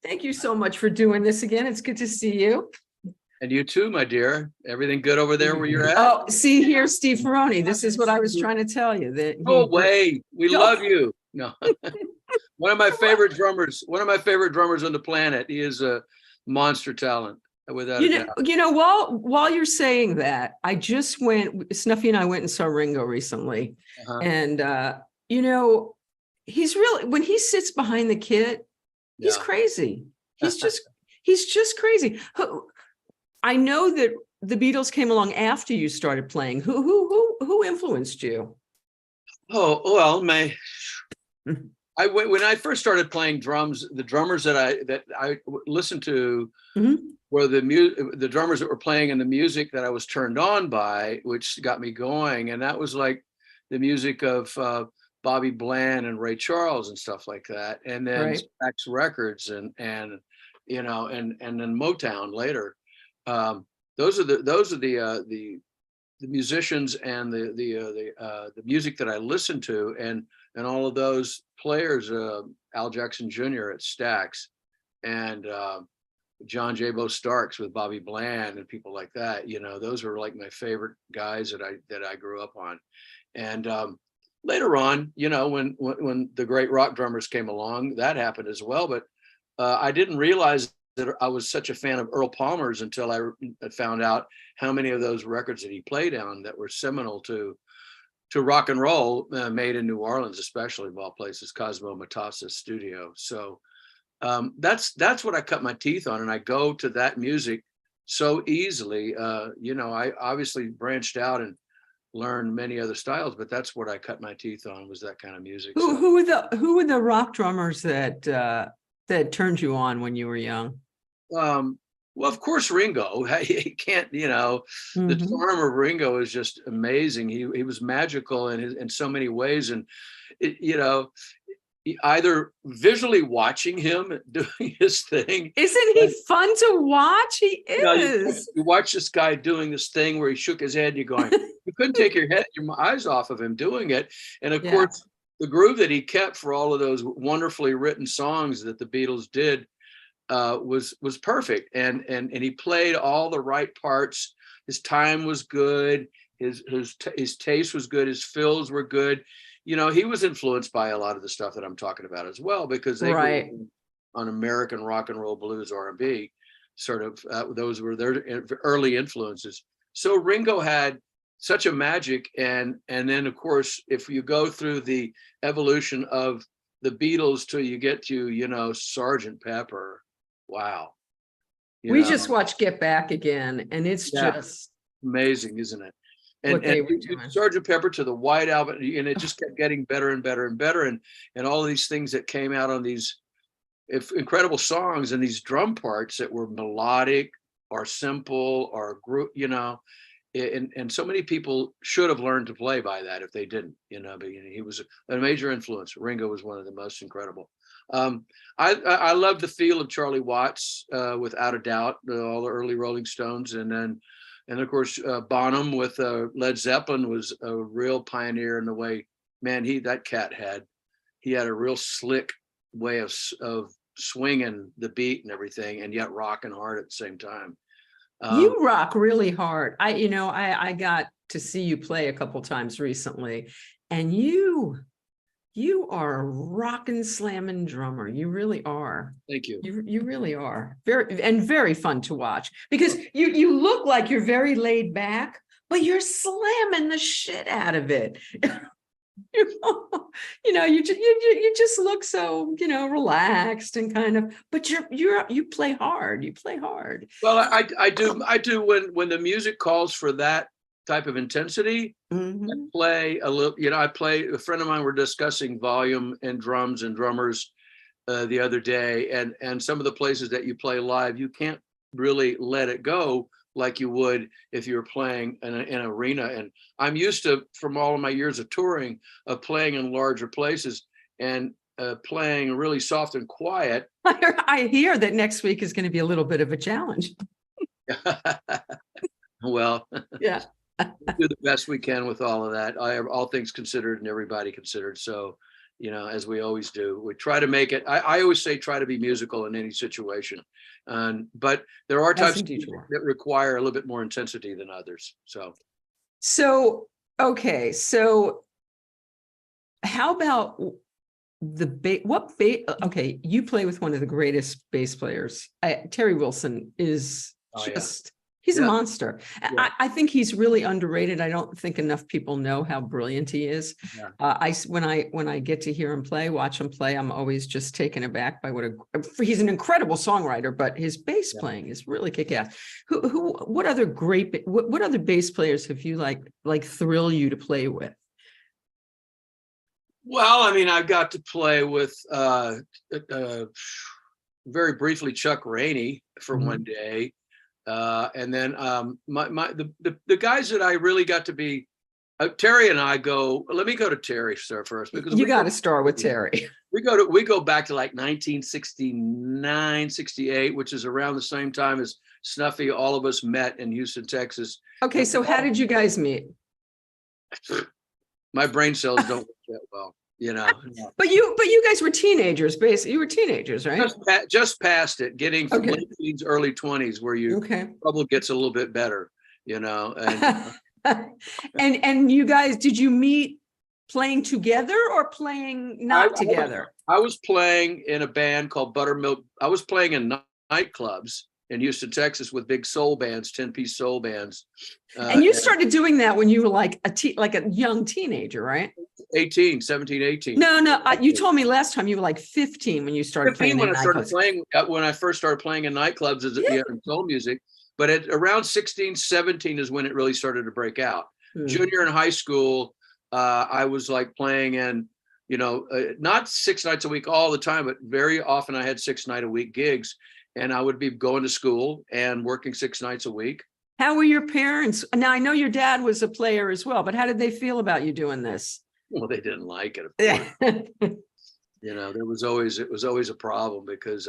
Thank you so much for doing this again. It's good to see you. And you too, my dear. Everything good over there where you're at? Oh, see here, Steve Ferroni. This is what I was trying to tell you. That Go away. We No. love you. No. One of my favorite drummers on the planet. He is a monster talent, without a doubt. While you're saying that, I just went, Snuffy and I went and saw Ringo recently. And he's really, when he sits behind the kit, he's crazy. He's just crazy. I know that the Beatles came along after you started playing. Who influenced you? Oh, well, when I first started playing drums, the drummers that I listened to were the drummers that were playing in the music that I was turned on by, which got me going. And that was like the music of Bobby Bland and Ray Charles and stuff like that. And then Stax Records and then Motown later. Those are the musicians and the music that I listened to, and all of those players, Al Jackson Jr. at Stax, and John J. Starks with Bobby Bland and people like that. Those were like my favorite guys that I grew up on. And later on, when the great rock drummers came along, that happened as well. But I didn't realize that I was such a fan of Earl Palmer's until I found out how many of those records that he played on that were seminal to rock and roll, made in New Orleans, especially of all places, Cosmo Matassa studio. So that's what I cut my teeth on, and I go to that music so easily. I obviously branched out and learned many other styles, but that's what I cut my teeth on, was that kind of music. Who were the rock drummers that turned you on when you were young? Well, of course, Ringo. He can't, the charm of Ringo is just amazing. He was magical in so many ways, and either visually watching him doing his thing. Isn't he fun to watch? He is. You watch this guy doing this thing where he shook his head, and you're going, you couldn't take your eyes off of him doing it. And of course, the groove that he kept for all of those wonderfully written songs that the Beatles did was perfect. And he played all the right parts. His time was good. His taste was good. His fills were good. He was influenced by a lot of the stuff that I'm talking about as well, because they grew on American rock and roll, blues, R&B, sort of. Those were their early influences. So Ringo had such a magic, and then of course, if you go through the evolution of the Beatles till you get to Sgt. Pepper, wow. We just watched Get Back again, and it's just amazing, isn't it? And Sgt. Pepper to the White Album, and it just kept getting better and better and better, and all of these things that came out on these incredible songs and these drum parts that were melodic or simple or group, and so many people should have learned to play by that if they didn't, but he was a major influence. Ringo was one of the most incredible. I love the feel of Charlie Watts, without a doubt, all the early Rolling Stones, and of course Bonham with Led Zeppelin was a real pioneer in the way, man, that cat had a real slick way of swinging the beat and everything, and yet rocking hard at the same time. You rock really hard. I got to see you play a couple times recently, and you are a rockin' slamming drummer. You really are. Thank you. You really are. Very fun to watch, because you look like you're very laid back, but you're slamming the shit out of it. You just look so, relaxed and kind of, but you play hard. You play hard. Well, I do when the music calls for that type of intensity. I play a little, a friend of mine, were discussing volume and drums and drummers the other day, and some of the places that you play live, you can't really let it go like you would if you were playing in an arena. And I'm used to, from all of my years of touring, of playing in larger places and playing really soft and quiet. I hear that next week is going to be a little bit of a challenge. Well, yeah. We do the best we can with all of that. All things considered and everybody considered. So as we always do. We try to make it, I always say, try to be musical in any situation. But there are types of music that require a little bit more intensity than others. Okay. So how about okay, you play with one of the greatest bass players. Terry Wilson is he's a monster. Yeah. I think he's really underrated. I don't think enough people know how brilliant he is. Yeah. When I get to watch him play, I'm always just taken aback by he's an incredible songwriter, but his bass playing is really kick-ass. What other bass players have you like thrill you to play with? Well, I mean, I've got to play with very briefly Chuck Rainey for one day. And then the guys that I really got to be, Terry and I go, let me go to Terry first, because you got to start with Terry. We go back to like 1969, 68, which is around the same time as Snuffy. All of us met in Houston, Texas. Okay, so how did you guys meet? My brain cells don't work that well, But you guys were teenagers, basically. You were teenagers, right? Just past it, getting from late teens, early 20s, where you trouble gets a little bit better, And and you guys, did you meet playing together or playing not together? I was playing in a band called Buttermilk. I was playing in nightclubs in Houston, Texas, with big soul bands, 10-piece soul bands. And you started doing that when you were like a young teenager, right? 17, 18. No. You told me last time you were like 15 when you started playing in nightclubs. When I first started playing in nightclubs as soul music, but at around 16, 17 is when it really started to break out. Junior in high school, I was like playing in, not 6 nights a week all the time, but very often I had 6-night-a-week gigs. And I would be going to school and working 6 nights a week. How were your parents? Now, I know your dad was a player as well, but how did they feel about you doing this? Well, they didn't like it. Of course. It was always a problem, because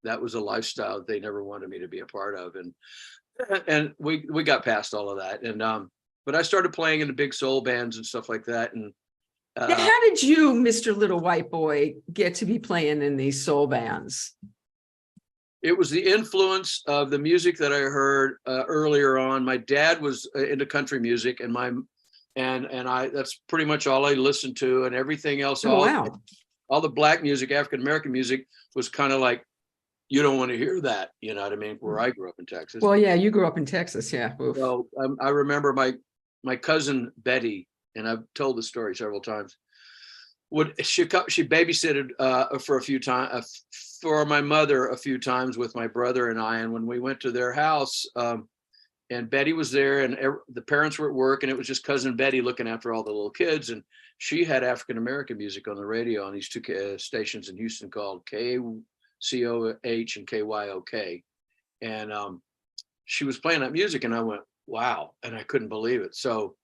that was a lifestyle that they never wanted me to be a part of. And we got past all of that. And but I started playing in the big soul bands and stuff like that. And now, how did you, Mr. Little White Boy, get to be playing in these soul bands? It was the influence of the music that I heard earlier on. My dad was into country music, and I that's pretty much all I listened to, and everything else. All the black music, African American music, was kind of like, you don't want to hear that. You know what I mean? Where I grew up in Texas. Well, yeah, you grew up in Texas, yeah. Oof. So I remember my cousin Betty, and I've told the story several times. She babysitted for a few times for my mother a few times with my brother and I. And when we went to their house, and Betty was there, and the parents were at work, and it was just cousin Betty looking after all the little kids. And she had African American music on the radio on these two stations in Houston called KCOH and KYOK. And she was playing that music, and I went, wow, and I couldn't believe it. So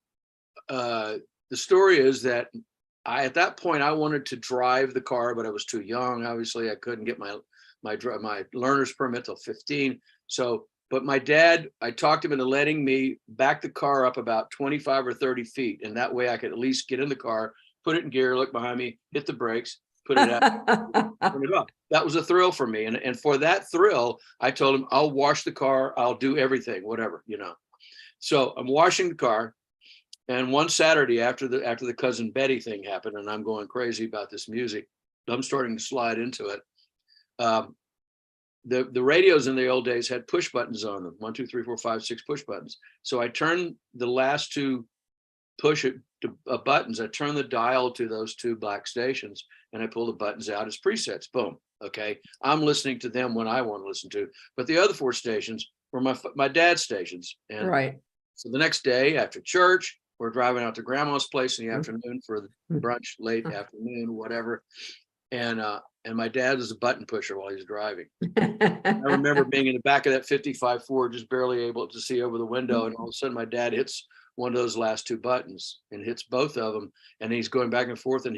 the story is that at that point, I wanted to drive the car, but I was too young. Obviously, I couldn't get my learner's permit till 15. But my dad, I talked him into letting me back the car up about 25 or 30 feet. And that way I could at least get in the car, put it in gear, look behind me, hit the brakes, put it out, turn it up. That was a thrill for me. And for that thrill, I told him, I'll wash the car. I'll do everything, whatever, So I'm washing the car. And one Saturday after the cousin Betty thing happened, and I'm going crazy about this music, I'm starting to slide into it. The radios in the old days had push buttons on them, 1, 2, 3, 4, 5, 6 push buttons. So I turned the last two buttons. I turned the dial to those 2 black stations, and I pulled the buttons out as presets. Boom. Okay, I'm listening to them when I want to listen to. But the other 4 stations were my dad's stations. And right. So the next day after church, we're driving out to grandma's place in the afternoon for the brunch, late afternoon, whatever. And my dad was a button pusher while he was driving. I remember being in the back of that 55 Ford, just barely able to see over the window. And all of a sudden my dad hits one of those last 2 buttons and hits both of them. And he's going back and forth. And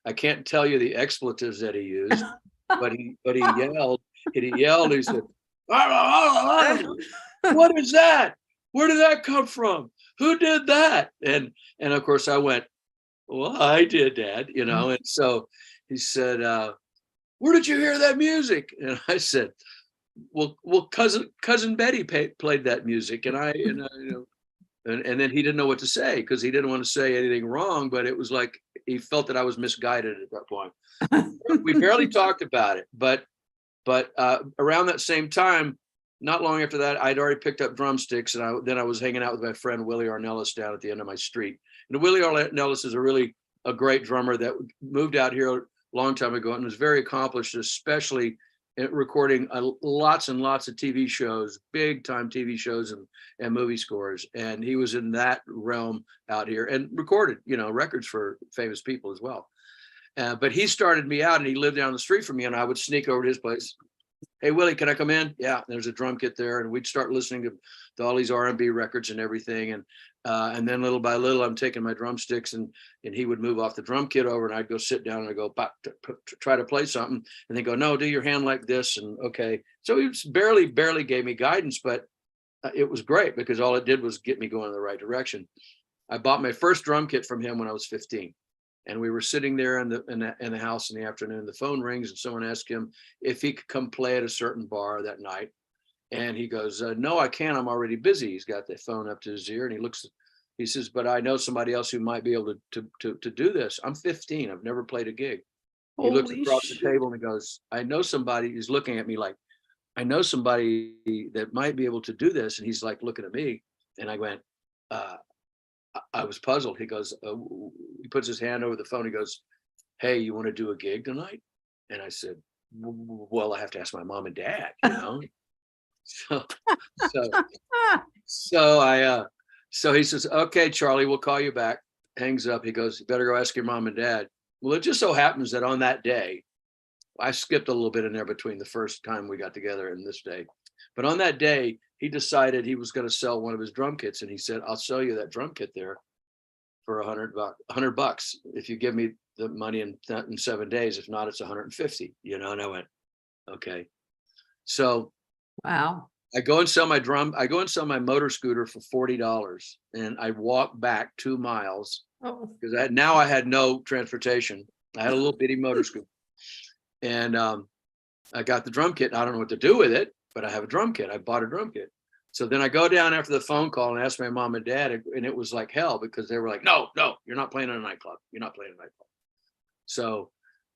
I can't tell you the expletives that he used, but he yelled, he said, what is that? Where did that come from? Who did that? And of course I went, well, I did, Dad, you know. And so he said, where did you hear that music? And I said, well, cousin Betty played that music. And and then he didn't know what to say because he didn't want to say anything wrong, but it was like he felt that I was misguided at that point. We barely talked about it, but around that same time, not long after that, I'd already picked up drumsticks, and then I was hanging out with my friend Willie Arnellis down at the end of my street. And Willie Arnellis is a great drummer that moved out here a long time ago and was very accomplished, especially at recording lots and lots of TV shows, big time TV shows and movie scores. And he was in that realm out here and recorded, records for famous people as well. But he started me out, and he lived down the street from me, and I would sneak over to his place. Hey, Willie, can I come in? Yeah, there's a drum kit there. And we'd start listening to all these R&B records and everything. And then little by little, I'm taking my drumsticks, and he would move off the drum kit over, and I'd go sit down and I'd go try to play something. And they go, no, do your hand like this. And okay. So he barely gave me guidance, but it was great because all it did was get me going in the right direction. I bought my first drum kit from him when I was 15. And we were sitting there in the house in the afternoon. The phone rings, and someone asked him if he could come play at a certain bar that night. And he goes, no, I can't. I'm already busy. He's got the phone up to his ear, and he says, but I know somebody else who might be able to do this. I'm 15. I've never played a gig. He looks across the table and he goes, I know somebody. He's looking at me like, I know somebody that might be able to do this. And he's like looking at me. And I went, I was puzzled. He goes, he puts his hand over the phone. He goes, hey, you want to do a gig tonight? And I said, well, I have to ask my mom and dad, So he says, okay, Charlie, we'll call you back. Hangs up. He goes, you better go ask your mom and dad. Well, it just so happens that on that day, I skipped a little bit in there between the first time we got together and this day. But on that day, he decided he was going to sell one of his drum kits. And he said, I'll sell you that drum kit there for $100 if you give me the money in 7 days. If not, it's 150, and I went, okay. So wow. I go and sell my motor scooter for $40, and I walk back 2 miles because I had no transportation. I had a little bitty motor scooter, and I got the drum kit. And I don't know what to do with it, but I have a drum kit. I bought a drum kit. So then I go down after the phone call and ask my mom and dad, and it was like hell because they were like, no, you're not playing in a nightclub. You're not playing in a nightclub. So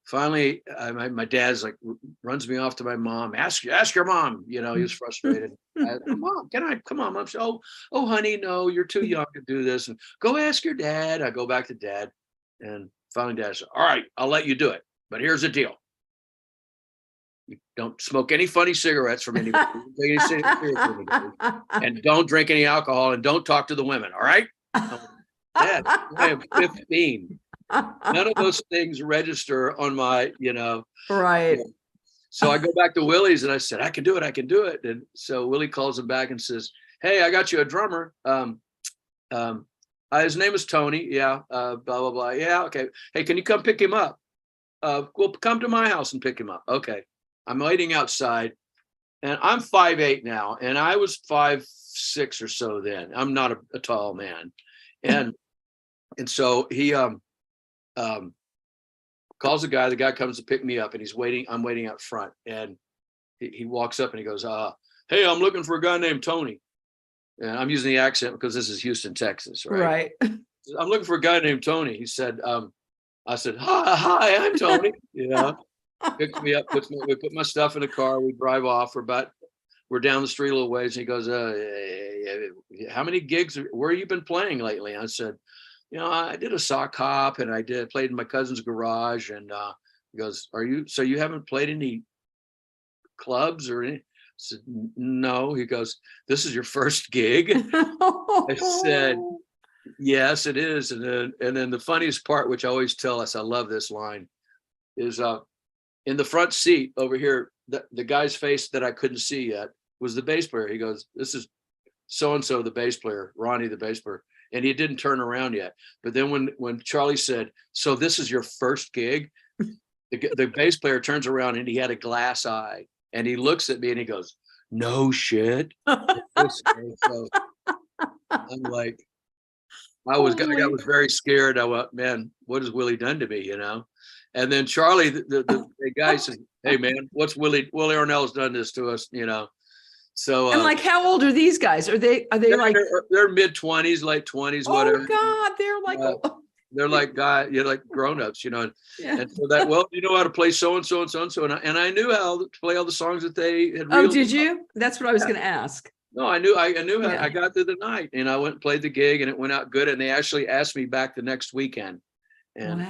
finally, my dad's like runs me off to my mom. Ask your mom. He was frustrated. Mom, can I come on? Mom said, oh, honey, no, you're too young to do this. And go ask your dad. I go back to dad, and finally, dad said, all right, I'll let you do it, but here's the deal. You don't smoke any funny cigarettes from anybody, and don't drink any alcohol, and don't talk to the women. All right? Dad, I am 15. None of those things register on my, Right. So I go back to Willie's and I said, I can do it. And so Willie calls him back and says, hey, I got you a drummer. His name is Tony. Yeah. Blah, blah, blah. Yeah. Okay. Hey, can you come pick him up? Well, come to my house and pick him up. Okay. I'm waiting outside, and I'm 5'8" now, and I was 5'6" or so then. I'm not a tall man. And so he calls the guy comes to pick me up, and I'm waiting out front, and he walks up and he goes, hey, I'm looking for a guy named Tony. And I'm using the accent because this is Houston, Texas, right? Right. I'm looking for a guy named Tony. He said, I said, hi, I'm Tony. Picks me up, we put my stuff in the car, we drive off. We're down the street a little ways. And he goes, how many gigs, where you been playing lately? I said, I did a sock hop, and I played in my cousin's garage. And he goes, so you haven't played any clubs or any? I said, no. He goes, this is your first gig? I said, yes, it is. And then the funniest part, which I always tell us, I love this line, is in the front seat over here, the guy's face that I couldn't see yet was the bass player. He goes, this is so-and-so, the bass player, Ronnie, the bass player. And he didn't turn around yet. But then when Charlie said, so this is your first gig, the bass player turns around, and he had a glass eye, and he looks at me and he goes, no shit. So I'm like, I was very scared. I went, man, what has Willie done to me? You know? And then Charlie, the guy says, hey man, what's Willie Ornell's done this to us, you know? So And like, how old are these guys? Are they like they're mid-20s, late 20s, oh whatever. God, they're like they're like like grown-ups, you know. yeah. And so that, well, you know how to play so and so and so and so, and I knew how to play all the songs that they had. Oh, did you? That's what I was going to ask. No, I knew how. Yeah. I got through the night, and I went and played the gig, and it went out good. And they actually asked me back the next weekend, and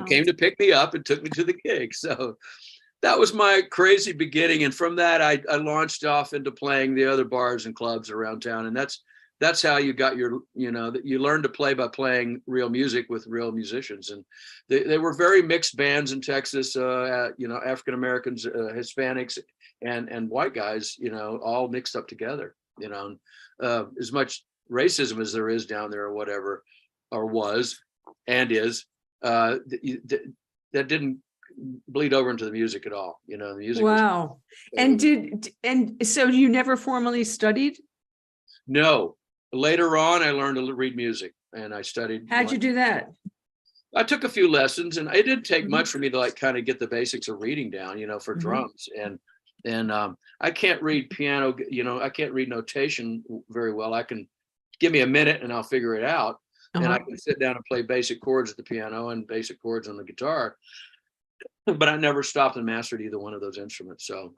came to pick me up and took me to the gig. So that was my crazy beginning. And from that, I launched off into playing the other bars and clubs around town. And that's how you got your, you know, that you learn to play by playing real music with real musicians. And they were very mixed bands in Texas, you know, African Americans, Hispanics, and white guys, you know, all mixed up together, you know, as much racism as there is down there or whatever, or was and is, that didn't bleed over into the music at all, you know. The music. Wow. And so you never formally studied? No. Later on, I learned to read music, and I studied. How'd you do that? I took a few lessons, and it didn't take much for me to like kind of get the basics of reading down, you know, for drums. And I can't read piano, you know, I can't read notation very well. I can give me a minute and I'll figure it out. And I can sit down and play basic chords at the piano and basic chords on the guitar. But I never stopped and mastered either one of those instruments. So,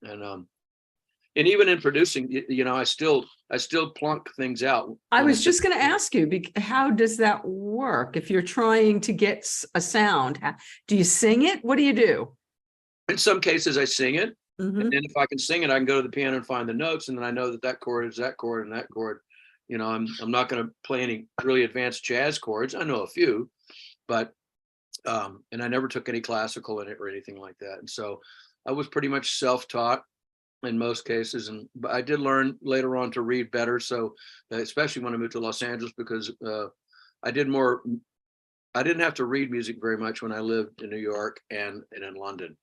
and even in producing, you know, I still plunk things out. I was just going to ask you, how does that work? If you're trying to get a sound, do you sing it? What do you do? In some cases, I sing it. And then if I can sing it, I can go to the piano and find the notes. And then I know that chord is that chord and that chord. You know, I'm not going to play any really advanced jazz chords. I know a few, but and I never took any classical in it or anything like that. And so I was pretty much self-taught in most cases. But I did learn later on to read better. So especially when I moved to Los Angeles, because I didn't have to read music very much when I lived in New York and in London.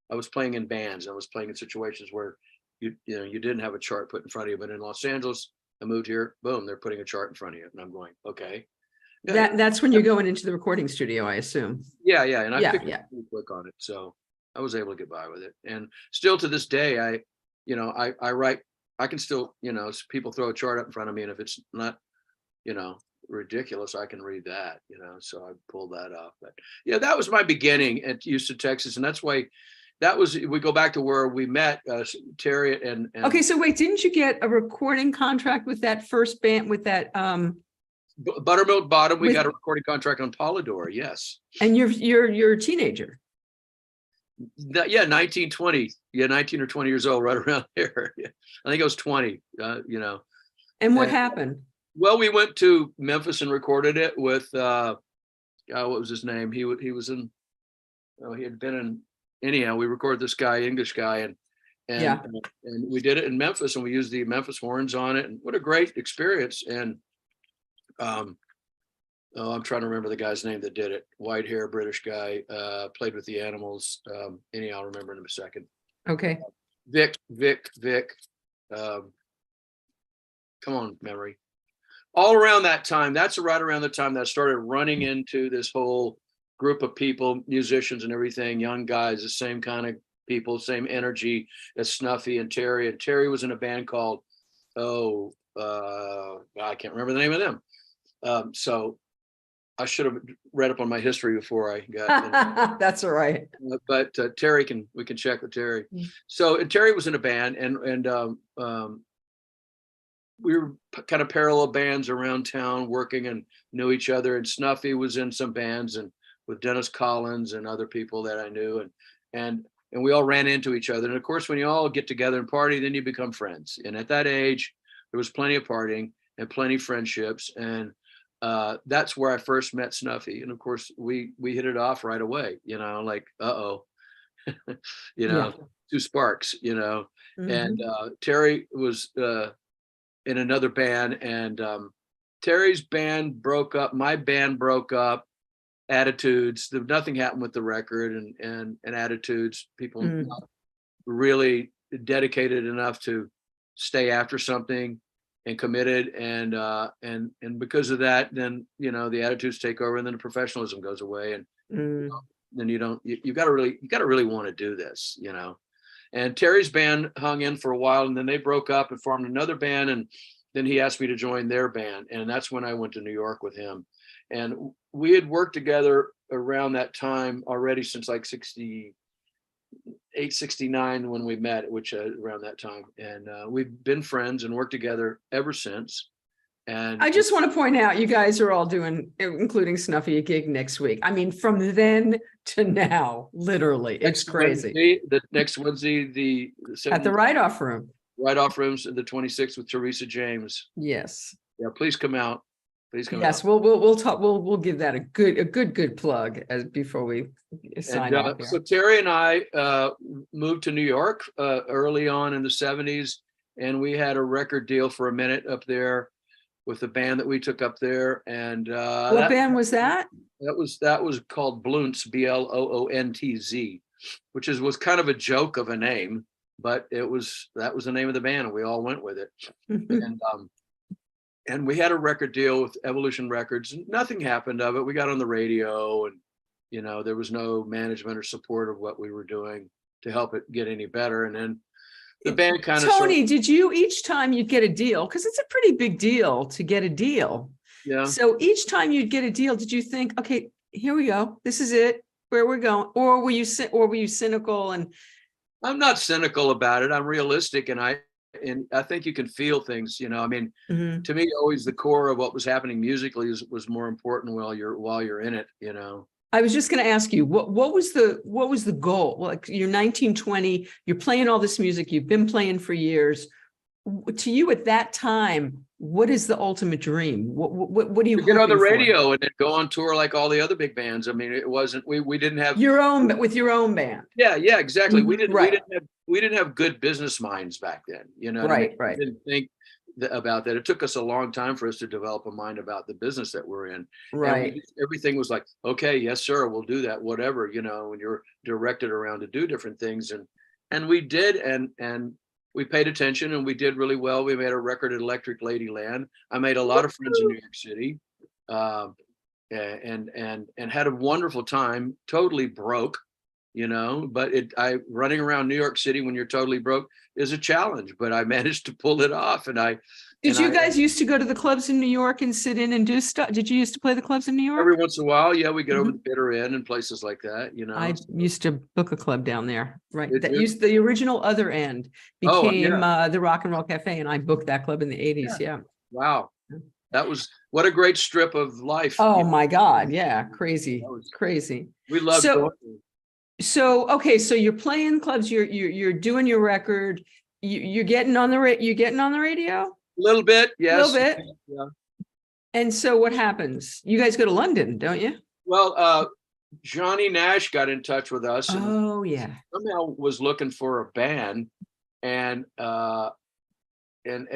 I was playing in bands. I was playing in situations where you didn't have a chart put in front of you. But in Los Angeles, I moved here, boom, they're putting a chart in front of you. And I'm going, okay. That's when you're going into the recording studio, I assume. Yeah. And I picked up pretty quick on it. So I was able to get by with it. And still to this day, I write, I can still, you know, people throw a chart up in front of me. And if it's not, you know, ridiculous, I can read that, you know, so I pulled that off. But yeah, that was my beginning at Houston, Texas. And that's why we go back to where we met, Terry and okay, so wait, didn't you get a recording contract with that first band, with that Buttermilk Bottom? We got a recording contract on Polydor, yes. And you're a teenager. Yeah, 19, 20. Yeah, 19 or 20 years old, right around there. I think I was 20, you know. And what happened? Well, we went to Memphis and recorded it with what was his name? He was in, he had been in, anyhow, we recorded this guy, English guy, and we did it in Memphis, and we used the Memphis horns on it, and what a great experience. And I'm trying to remember the guy's name that did it. White hair, British guy, played with the Animals. Anyhow, I'll remember in a second. Okay. Vic. Come on, memory. All around that time, that's right around the time that I started running into this whole group of people, musicians and everything, young guys, the same kind of people, same energy as Snuffy and Terry. And Terry was in a band called, I can't remember the name of them. So I should have read up on my history before I got. That's all right. But Terry we can check with Terry. So Terry was in a band, and we were kind of parallel bands around town working and knew each other. And Snuffy was in some bands and with Dennis Collins and other people that I knew, and we all ran into each other. And of course, when you all get together and party, then you become friends. And at that age, there was plenty of partying and plenty of friendships. And that's where I first met Snuffy. And of course, we hit it off right away, you know, like, you know, two sparks, you know. And Terry was in another band, and Terry's band broke up, my band broke up. Attitudes, nothing happened with the record, and Attitudes, people not really dedicated enough to stay after something. and committed, and because of that, then the attitudes take over, and then the professionalism goes away, and then you got to really want to do this, And Terry's band hung in for a while, and then they broke up and formed another band, and then he asked me to join their band, and that's when I went to New York with him. And we had worked together around that time already since like 68, 69 when we met, which around that time. And we've been friends and worked together ever since. And I just want to point out, you guys are all doing, including Snuffy, a gig next week. I mean, from then to now, literally, it's crazy. The next Wednesday, the at the Write-Off Room. Write-Off Rooms, the 26th with Teresa James. Yes. Yeah, please come out. Please come yes, out. we'll talk. We'll give that a good plug before we sign off. So Terry and I moved to New York early on in the 70s, and we had a record deal for a minute up there with the band that we took up there. And what band was that? That was called Bloontz, Bloontz, which was kind of a joke of a name, but that was the name of the band, and we all went with it. And we had a record deal with Evolution Records, and nothing happened of it. We got on the radio, and there was no management or support of what we were doing to help it get any better. And then the band kind of Tony, did you, each time you'd get a deal, because it's a pretty big deal to get a deal. Yeah. So each time you'd get a deal, did you think, okay, here we go, this is it, where we're going? Or were you cynical? And I'm not cynical about it. I'm realistic, and I think you can feel things, I mean, to me, always the core of what was happening musically was more important while you're in it, I was just going to ask you, what was the goal? Like, you're 19, 20, you're playing all this music, you've been playing for years. To you at that time, what is the ultimate dream? What do you get on the radio and then go on tour like all the other big bands? I mean, it wasn't, we didn't have your own band. Yeah, exactly. We didn't have good business minds back then, Right. We didn't think about that. It took us a long time for us to develop a mind about the business that we're in. Right. Everything was like, okay, yes, sir, we'll do that, whatever, when you're directed around to do different things. And we did, and we paid attention, and we did really well. We made a record at Electric Ladyland. I made a lot of friends in New York City, and had a wonderful time. Totally broke, but running around New York City when you're totally broke is a challenge. But I managed to pull it off. And Did you guys used to go to the clubs in New York and sit in and do stuff? Did you used to play the clubs in New York? Every once in a while, yeah, we get over the Bitter End and places like that. I used to book a club down there. Right, the original Other End became the Rock and Roll Cafe, and I booked that club in the 80s. Yeah. Wow, that was what a great strip of life. Oh my God, yeah, crazy. We loved going. So okay, so you're playing clubs, you're doing your record, you're getting on the radio. A little bit, yes. A little bit. Yeah. And so what happens? You guys go to London, don't you? Well, Johnny Nash got in touch with us. And somehow was looking for a band, and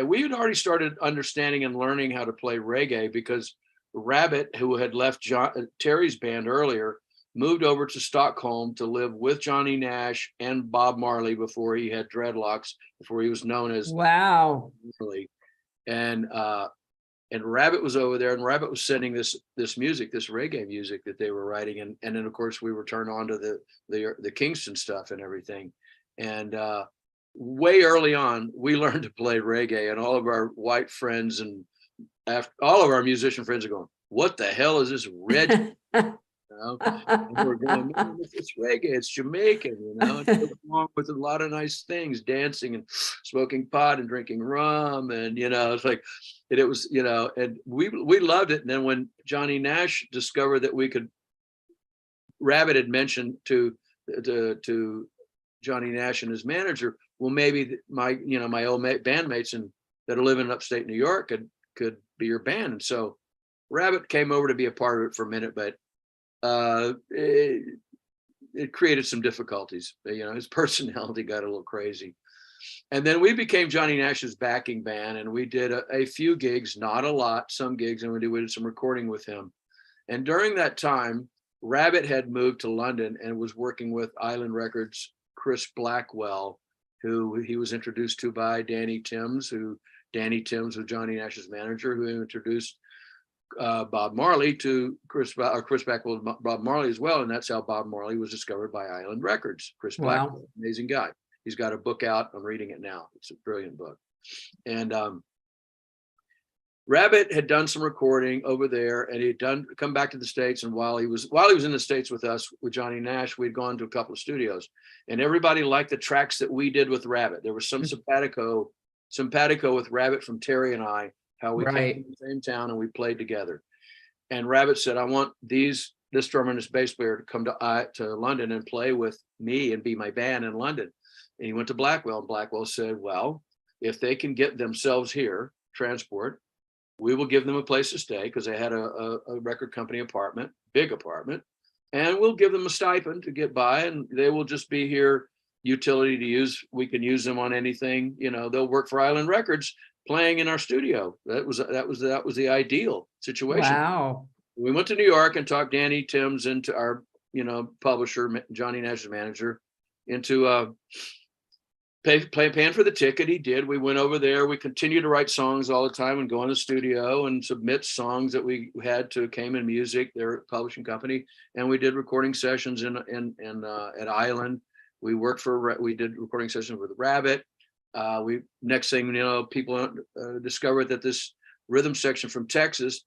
we had already started understanding and learning how to play reggae, because Rabbit, who had left Terry's band earlier, moved over to Stockholm to live with Johnny Nash and Bob Marley before he had dreadlocks, before he was known as Marley. And Rabbit was over there, and Rabbit was sending this music, this reggae music that they were writing, and then of course we were turned on to the Kingston stuff and everything. And way early on, we learned to play reggae, and all of our white friends and all of our musician friends are going, "What the hell is this red?" And we're going, "No, it's reggae, it's Jamaican, it goes along with a lot of nice things, dancing and smoking pot and drinking rum, and it's like it was, and we loved it. And then when Johnny Nash discovered that we could, Rabbit had mentioned to Johnny Nash and his manager, well, maybe my old bandmates that are living in upstate New York could be your band. And so Rabbit came over to be a part of it for a minute, but it created some difficulties. His personality got a little crazy. And then we became Johnny Nash's backing band, and we did a few gigs, not a lot, some gigs, and we did some recording with him. And during that time, Rabbit had moved to London and was working with Island Records' Chris Blackwell, who he was introduced to by Danny Timms, who Danny Timms was Johnny Nash's manager, who introduced Bob Marley to Chris Blackwell, Bob Marley as well, and that's how Bob Marley was discovered by Island Records. Chris Blackwell, amazing guy. He's got a book out. I'm reading it now. It's a brilliant book. And Rabbit had done some recording over there, and he'd come back to the States. And while he was in the States with us, with Johnny Nash, we'd gone to a couple of studios, and everybody liked the tracks that we did with Rabbit. There was some simpatico with Rabbit from Terry and I, how we came from the same town and we played together. And Rabbit said, I want this drummer and this bass player to come to London and play with me and be my band in London. And he went to Blackwell, and Blackwell said, well, if they can get themselves here, transport, we will give them a place to stay, because they had a record company apartment, big apartment, and we'll give them a stipend to get by, and they will just be here, utility to use. We can use them on anything. They'll work for Island Records playing in our studio. That was the ideal situation. Wow. We went to New York and talked Danny Timms into our, publisher, Johnny Nash's manager, into paying for the ticket. He did. We went over there. We continued to write songs all the time and go in the studio and submit songs that we had to Cayman Music, their publishing company, and we did recording sessions at Island. We did recording sessions with Rabbit. Next thing people discovered that this rhythm section from Texas,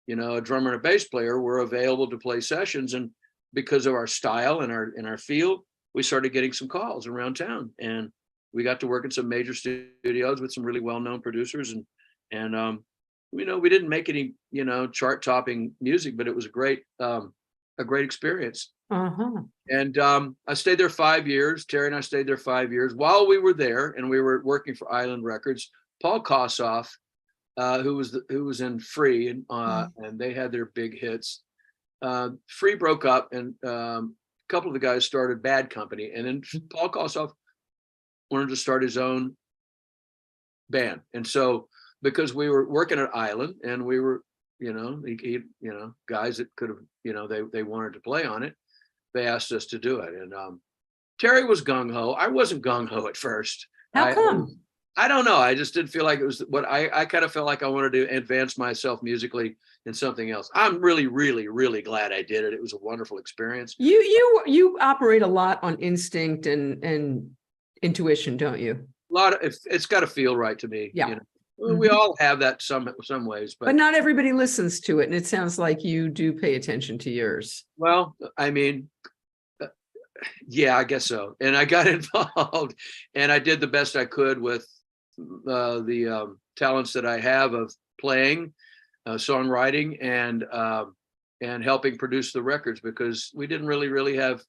a drummer and a bass player, were available to play sessions, and because of our style and our feel, we started getting some calls around town, and we got to work in some major studios with some really well-known producers, and we didn't make any chart-topping music, but it was a great experience. And I stayed there 5 years. Terry and I stayed there 5 years. While we were there and we were working for Island Records, Paul Kosoff, who was in Free, and they had their big hits. Free broke up, and a couple of the guys started Bad Company, and then Paul Kosoff wanted to start his own band. And so, because we were working at Island and we were, guys that could have, they wanted to play on it, they asked us to do it. And Terry was gung-ho. I wasn't gung-ho at first. How come? I don't know. I just didn't feel like it was what I kind of felt like I wanted to advance myself musically in something else. I'm really, really, really glad I did it. It was a wonderful experience. You operate a lot on instinct and intuition, don't you? It's got to feel right to me. Yeah. We all have that some ways, but not everybody listens to it. And it sounds like you do pay attention to yours. Well, I mean, yeah, I guess so. And I got involved, and I did the best I could with the talents that I have of playing, songwriting, and helping produce the records, because we didn't really have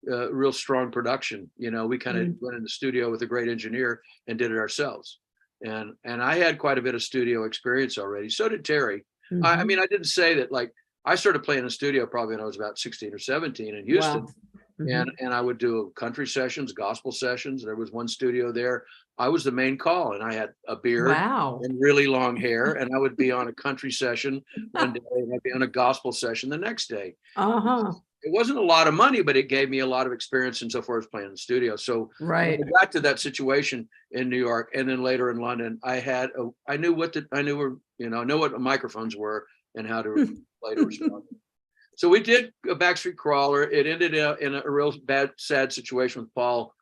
real strong production. We kind of went in the studio with a great engineer and did it ourselves. And I had quite a bit of studio experience already. So did Terry. I mean, I didn't say that, like, I started playing in the studio probably when I was about 16 or 17 in Houston. Wow. And I would do country sessions, gospel sessions. There was one studio there. I was the main call, and I had a beard and really long hair, and I would be on a country session one day, and I'd be on a gospel session the next day. It wasn't a lot of money, but it gave me a lot of experience insofar as playing in the studio. So when I got to that situation in New York, and then later in London, I knew what microphones were and how to play to respond. So we did a Backstreet Crawler. It ended in a real bad, sad situation with Paul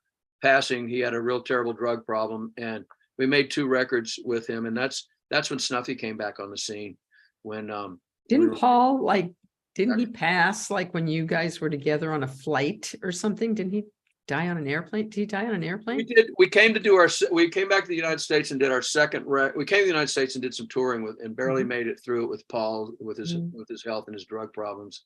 passing. He had a real terrible drug problem, and we made 2 records with him. And that's when Snuffy came back on the scene. When Didn't he pass like when you guys were together on a flight or something? Didn't he die on an airplane? Did he die on an airplane? We did. We came back to the United States and did our second. We came to the United States and did some touring and barely made it through it with Paul with his health and his drug problems.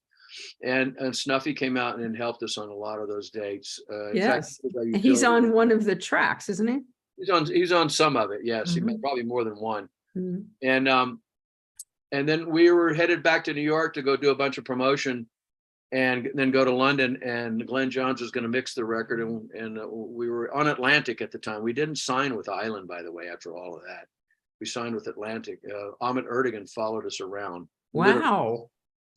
And Snuffy came out and helped us on a lot of those dates. Yes, he's on one of the tracks, isn't he? He's on some of it. Yes, he probably more than one. And then we were headed back to New York to go do a bunch of promotion, and then go to London. And Glenn Johns was going to mix the record, and we were on Atlantic at the time. We didn't sign with Island, by the way. After all of that, we signed with Atlantic. Ahmet Ertegun followed us around. Wow.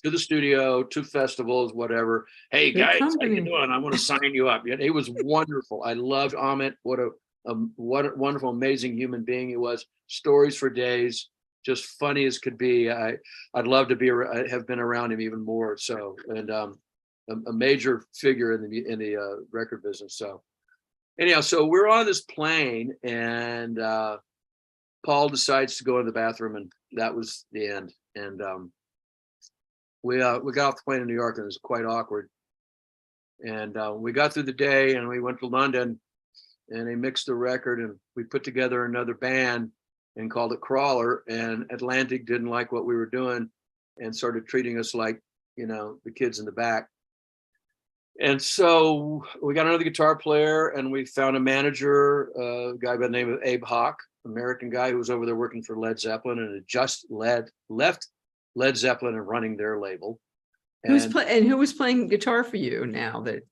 To the studio, to festivals, whatever. Hey guys, how you doing? I want to sign you up. It was wonderful. I loved Ahmet. What what a wonderful, amazing human being he was. Stories for days, just funny as could be. I'd love to have been around him even more. So, and a major figure in the record business. So anyhow, so we're on this plane, and Paul decides to go to the bathroom, and that was the end. And we got off the plane in New York, and it was quite awkward. And we got through the day, and we went to London, and they mixed the record, and we put together another band and called it Crawler. And Atlantic didn't like what we were doing and started treating us like, the kids in the back. And so we got another guitar player, and we found a manager, a guy by the name of Abe Hawk, American guy who was over there working for Led Zeppelin and had just left Led Zeppelin and running their label. Who was playing guitar for you now that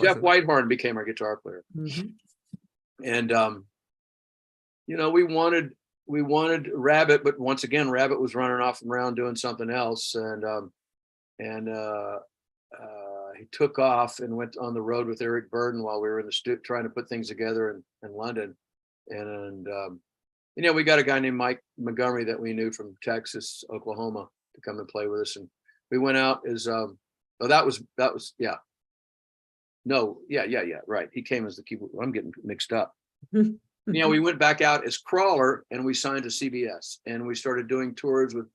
Jeff Whitehorn became our guitar player. Mm-hmm. And we wanted Rabbit, but once again Rabbit was running off and around doing something else, and he took off and went on the road with Eric Burdon while we were in the trying to put things together in London. And we got a guy named Mike Montgomery that we knew from Texas, Oklahoma, to come and play with us. And we went out as right. He came as the keyboard. I'm getting mixed up. We went back out as Crawler, and we signed to CBS, and we started doing tours with,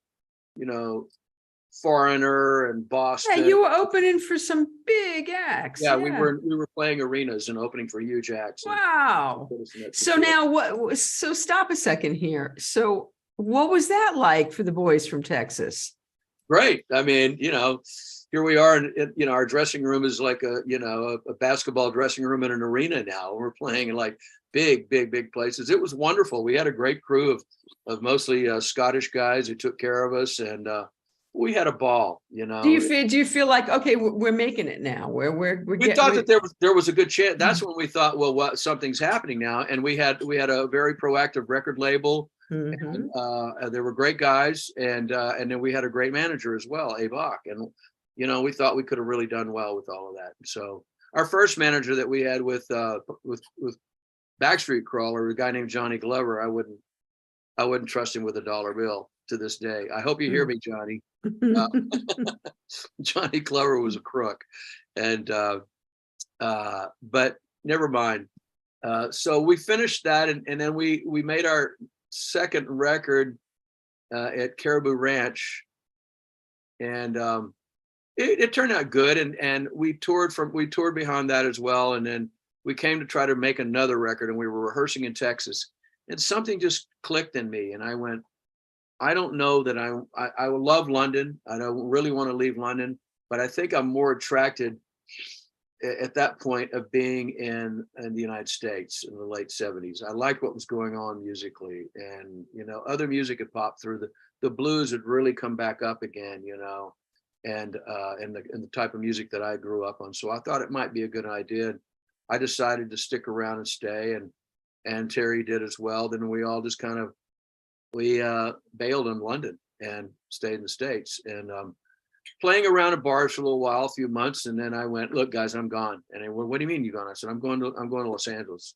Foreigner and Boston. Yeah, you were opening for some big acts. Yeah, we were playing arenas and opening for huge acts. Wow. So now so stop a second here. So what was that like for the boys from Texas? Great. I mean, here we are, and our dressing room is like a basketball dressing room in an arena now. We're playing in like big places. It was wonderful. We had a great crew of mostly Scottish guys who took care of us, and we had a ball. Do you feel like, okay, we're making it now? We thought that there was a good chance. That's when we thought, well, something's happening now, and we had a very proactive record label. Mm-hmm. And there were great guys, and then we had a great manager as well, Abe Hawk, and we thought we could have really done well with all of that. So our first manager that we had with Backstreet Crawler, a guy named Johnny Glover, I wouldn't trust him with a dollar bill to this day. I hope you hear me, Johnny. Johnny Glover was a crook, and but never mind. So we finished that, and then we made our second record at Caribou Ranch, and it turned out good, and we toured behind that as well, and then we came to try to make another record, and we were rehearsing in Texas, and something just clicked in me, and I went, I don't know that I love London. I don't really want to leave London, but I think I'm more attracted at that point of being in the United States in the late 70s. I liked what was going on musically, and other music had popped through. The blues had really come back up again, and the type of music that I grew up on. So I thought it might be a good idea. I decided to stick around and stay, and Terry did as well. Then we all just kind of bailed in London and stayed in the States, and playing around at bars for a little while, a few months, and then I went, look, guys, I'm gone. And they went, what do you mean you're gone? I said, I'm going to Los Angeles.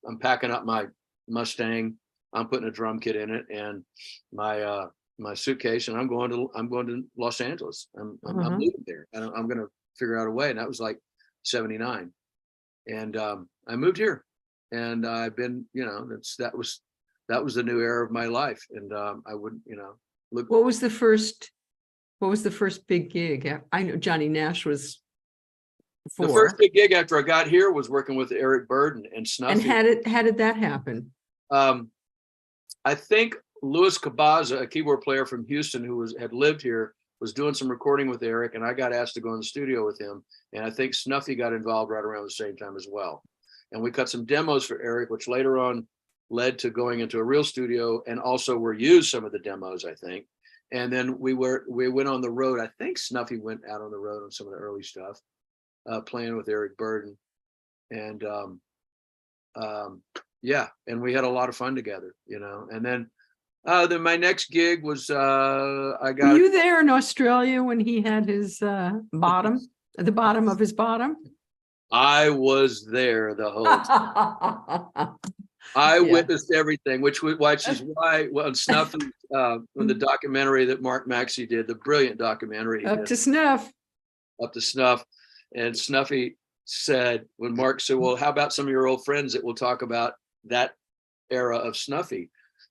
I'm packing up my Mustang. I'm putting a drum kit in it and my suitcase, and I'm going to Los Angeles. I'm leaving there, and I'm going to figure out a way. And that was like 79, and I moved here, and I've been, that was the new era of my life, and I wouldn't, look. What was the first big gig? I know Johnny Nash was before. The first big gig after I got here was working with Eric Burdon and Snuffy. And how did that happen? I think Louis Cabaza, a keyboard player from Houston who had lived here, was doing some recording with Eric, and I got asked to go in the studio with him. And I think Snuffy got involved right around the same time as well. And we cut some demos for Eric, which later on led to going into a real studio, and also were used some of the demos, I think. And then we went on the road. I think Snuffy went out on the road on some of the early stuff, playing with Eric Burdon. And and we had a lot of fun together, And then my next gig was Were you there in Australia when he had his bottom, at the bottom of his bottom? I was there the whole time. I witnessed everything, which is why when Snuffy, when the documentary that Mark Maxey did, the brilliant documentary, Up to Snuff. Up to Snuff, and Snuffy said, when Mark said, well, how about some of your old friends that will talk about that era of Snuffy?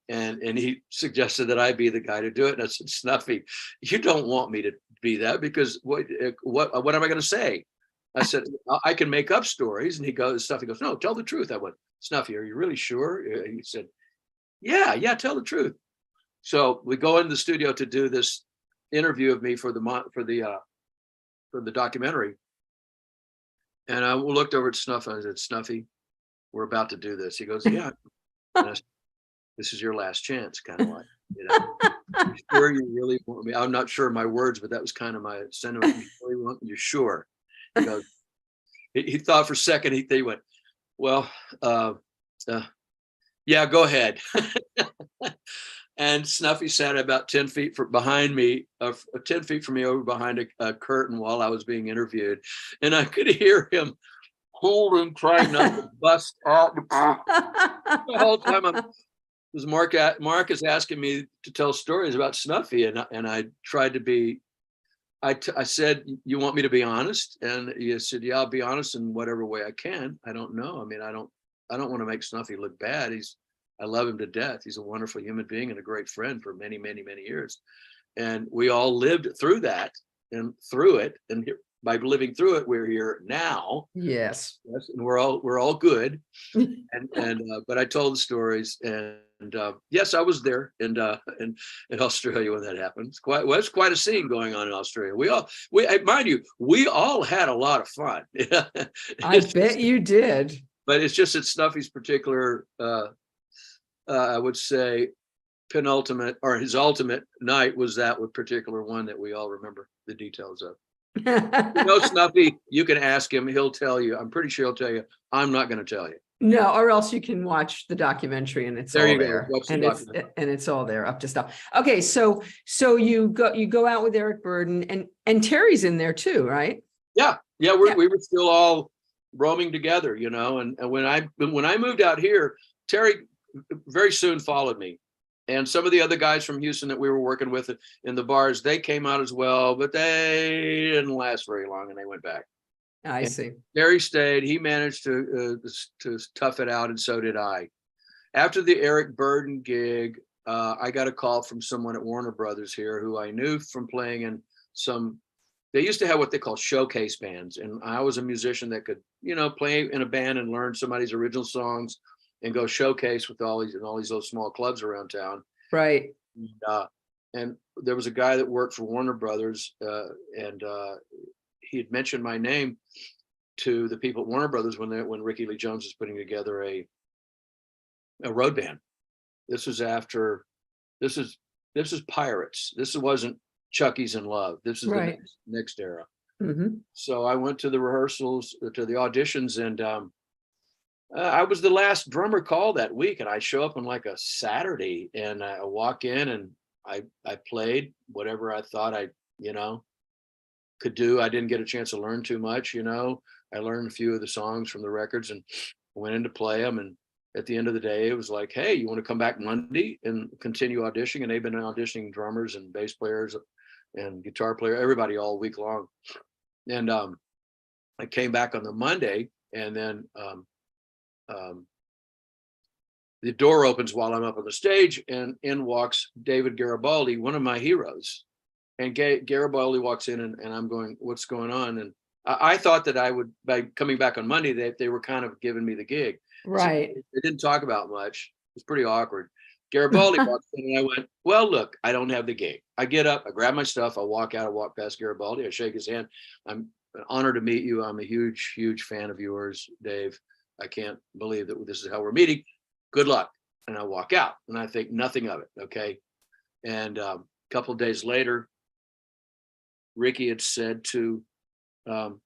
And he suggested that I be the guy to do it. And I said, Snuffy, you don't want me to be that, because what am I going to say? I said, I can make up stories. And Snuffy goes, no, tell the truth. I went, Snuffy, are you really sure? He said, yeah, tell the truth. So we go in the studio to do this interview of me for the documentary. And I looked over at Snuff and I said, Snuffy, we're about to do this. He goes, yeah. And I said, this is your last chance, kind of like, you sure you really want me? I'm not sure of my words, but that was kind of my sentiment. You really want me? You're sure? He goes, he thought for a second, he went, well, yeah, go ahead. And Snuffy sat about 10 feet behind me, 10 feet from me over behind a curtain while I was being interviewed. And I could hear him holding, trying not to bust out the whole time. Because Mark is asking me to tell stories about Snuffy, and I tried to be. I said, you want me to be honest? And he said, yeah, I'll be honest in whatever way I can. I don't know. I mean, I don't want to make Snuffy look bad. I love him to death. He's a wonderful human being and a great friend for many, many, many years. And we all lived through that and through it. And by living through it, we're here now. Yes. And we're all good. But I told the stories, and yes, I was there in Australia when that happened. It's quite a scene going on in Australia. Mind you, we all had a lot of fun. I bet you did. But it's just that Snuffy's particular, I would say, penultimate or his ultimate night was that particular one that we all remember the details of. Snuffy, you can ask him, he'll tell you. I'm pretty sure he'll tell you. I'm not going to tell you. No, or else you can watch the documentary and it's all there. And it's all there up to stuff. Okay, so you go out with Eric Burdon, and Terry's in there too, right? Yeah. We were still all roaming together, and when I moved out here, Terry very soon followed me. And some of the other guys from Houston that we were working with in the bars, they came out as well, but they didn't last very long and they went back. I see. Terry stayed. He managed to tough it out, and so did I. After the Eric Burdon gig, I got a call from someone at Warner Brothers here who I knew from playing in some. They used to have what they call showcase bands, and I was a musician that could, play in a band and learn somebody's original songs and go showcase with all these little small clubs around town. Right. And there was a guy that worked for Warner Brothers, and he had mentioned my name to the people at Warner Brothers when Rickie Lee Jones was putting together a road band. This was Pirates. This wasn't Chucky's in Love. This is right. the next era. Mm-hmm. So I went to the rehearsals, to the auditions, and I was the last drummer called that week, and I show up on like a Saturday, and I walk in and I played whatever I thought I could do. I didn't get a chance to learn too much. I learned a few of the songs from the records and went in to play them. And at the end of the day, it was like, hey, you want to come back Monday and continue auditioning? And they've been auditioning drummers and bass players and guitar player, everybody all week long. And I came back on the Monday, and then the door opens while I'm up on the stage, and in walks David Garibaldi, one of my heroes. And Garibaldi walks in, and I'm going, what's going on? And I thought that I would, by coming back on Monday, they were kind of giving me the gig. Right. So they didn't talk about much. It was pretty awkward. Garibaldi walks in, and I went, well, look, I don't have the gig. I get up, I grab my stuff, I walk out, I walk past Garibaldi, I shake his hand. I'm honored to meet you. I'm a huge, huge fan of yours, Dave. I can't believe that this is how we're meeting. Good luck. And I walk out, and I think nothing of it. Okay. And a couple of days later, Rickie had said to the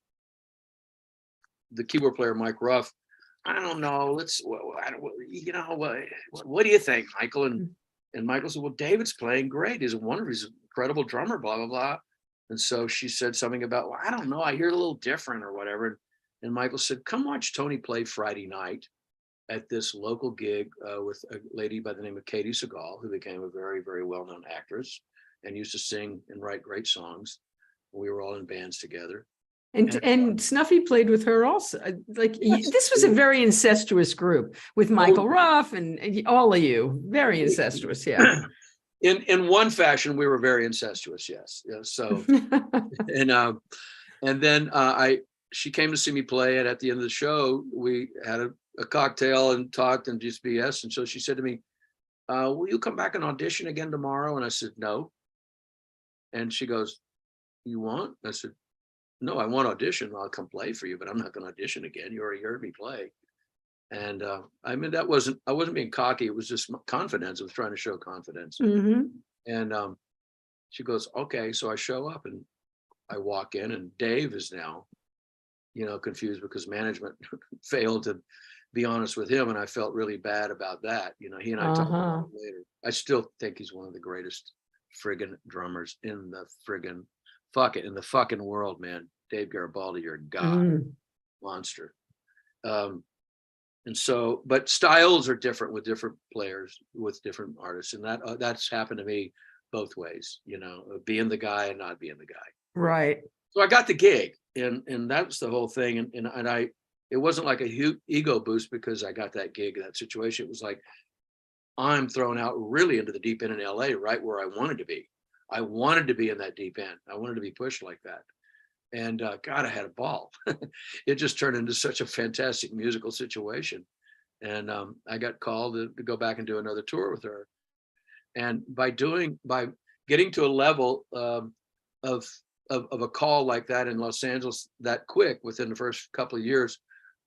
keyboard player, Mike Ruff, I don't know, what do you think, Michael? And Michael said, well, David's playing great. He's he's an incredible drummer, blah, blah, blah. And so she said something about, well, I don't know, I hear it a little different or whatever. And Michael said, come watch Tony play Friday night at this local gig with a lady by the name of Katy Segal, who became a very, very well-known actress and used to sing and write great songs. We were all in bands together. And Snuffy played with her also. This was a very incestuous group with Michael Ruff and all of you. Very incestuous, yeah. In one fashion, we were very incestuous, yes. Yeah, so and then she came to see me play, and at the end of the show, we had a cocktail and talked and just BS. And so she said to me, will you come back and audition again tomorrow? And I said, no. And she goes, you won't? I said, no, I won't audition. I'll come play for you, but I'm not going to audition again. You already heard me play. And I mean, I wasn't being cocky. It was just confidence. I was trying to show confidence. Mm-hmm. And she goes, okay. So I show up and I walk in, and Dave is now, confused because management failed to be honest with him. And I felt really bad about that. He and I talked about it later. I still think he's one of the greatest friggin' drummers in the friggin' in the fucking world, man. Dave Garibaldi, you're a god, monster. And so, but styles are different with different players, with different artists, and that's happened to me both ways. Being the guy and not being the guy. Right. So I got the gig, and that's the whole thing. And it wasn't like a ego boost because I got that gig, that situation. It was like I'm thrown out really into the deep end in LA, right where I wanted to be. I wanted to be in that deep end. I wanted to be pushed like that. And God, I had a ball. It just turned into such a fantastic musical situation. And I got called to go back and do another tour with her. And by getting to a level of a call like that in Los Angeles that quick within the first couple of years,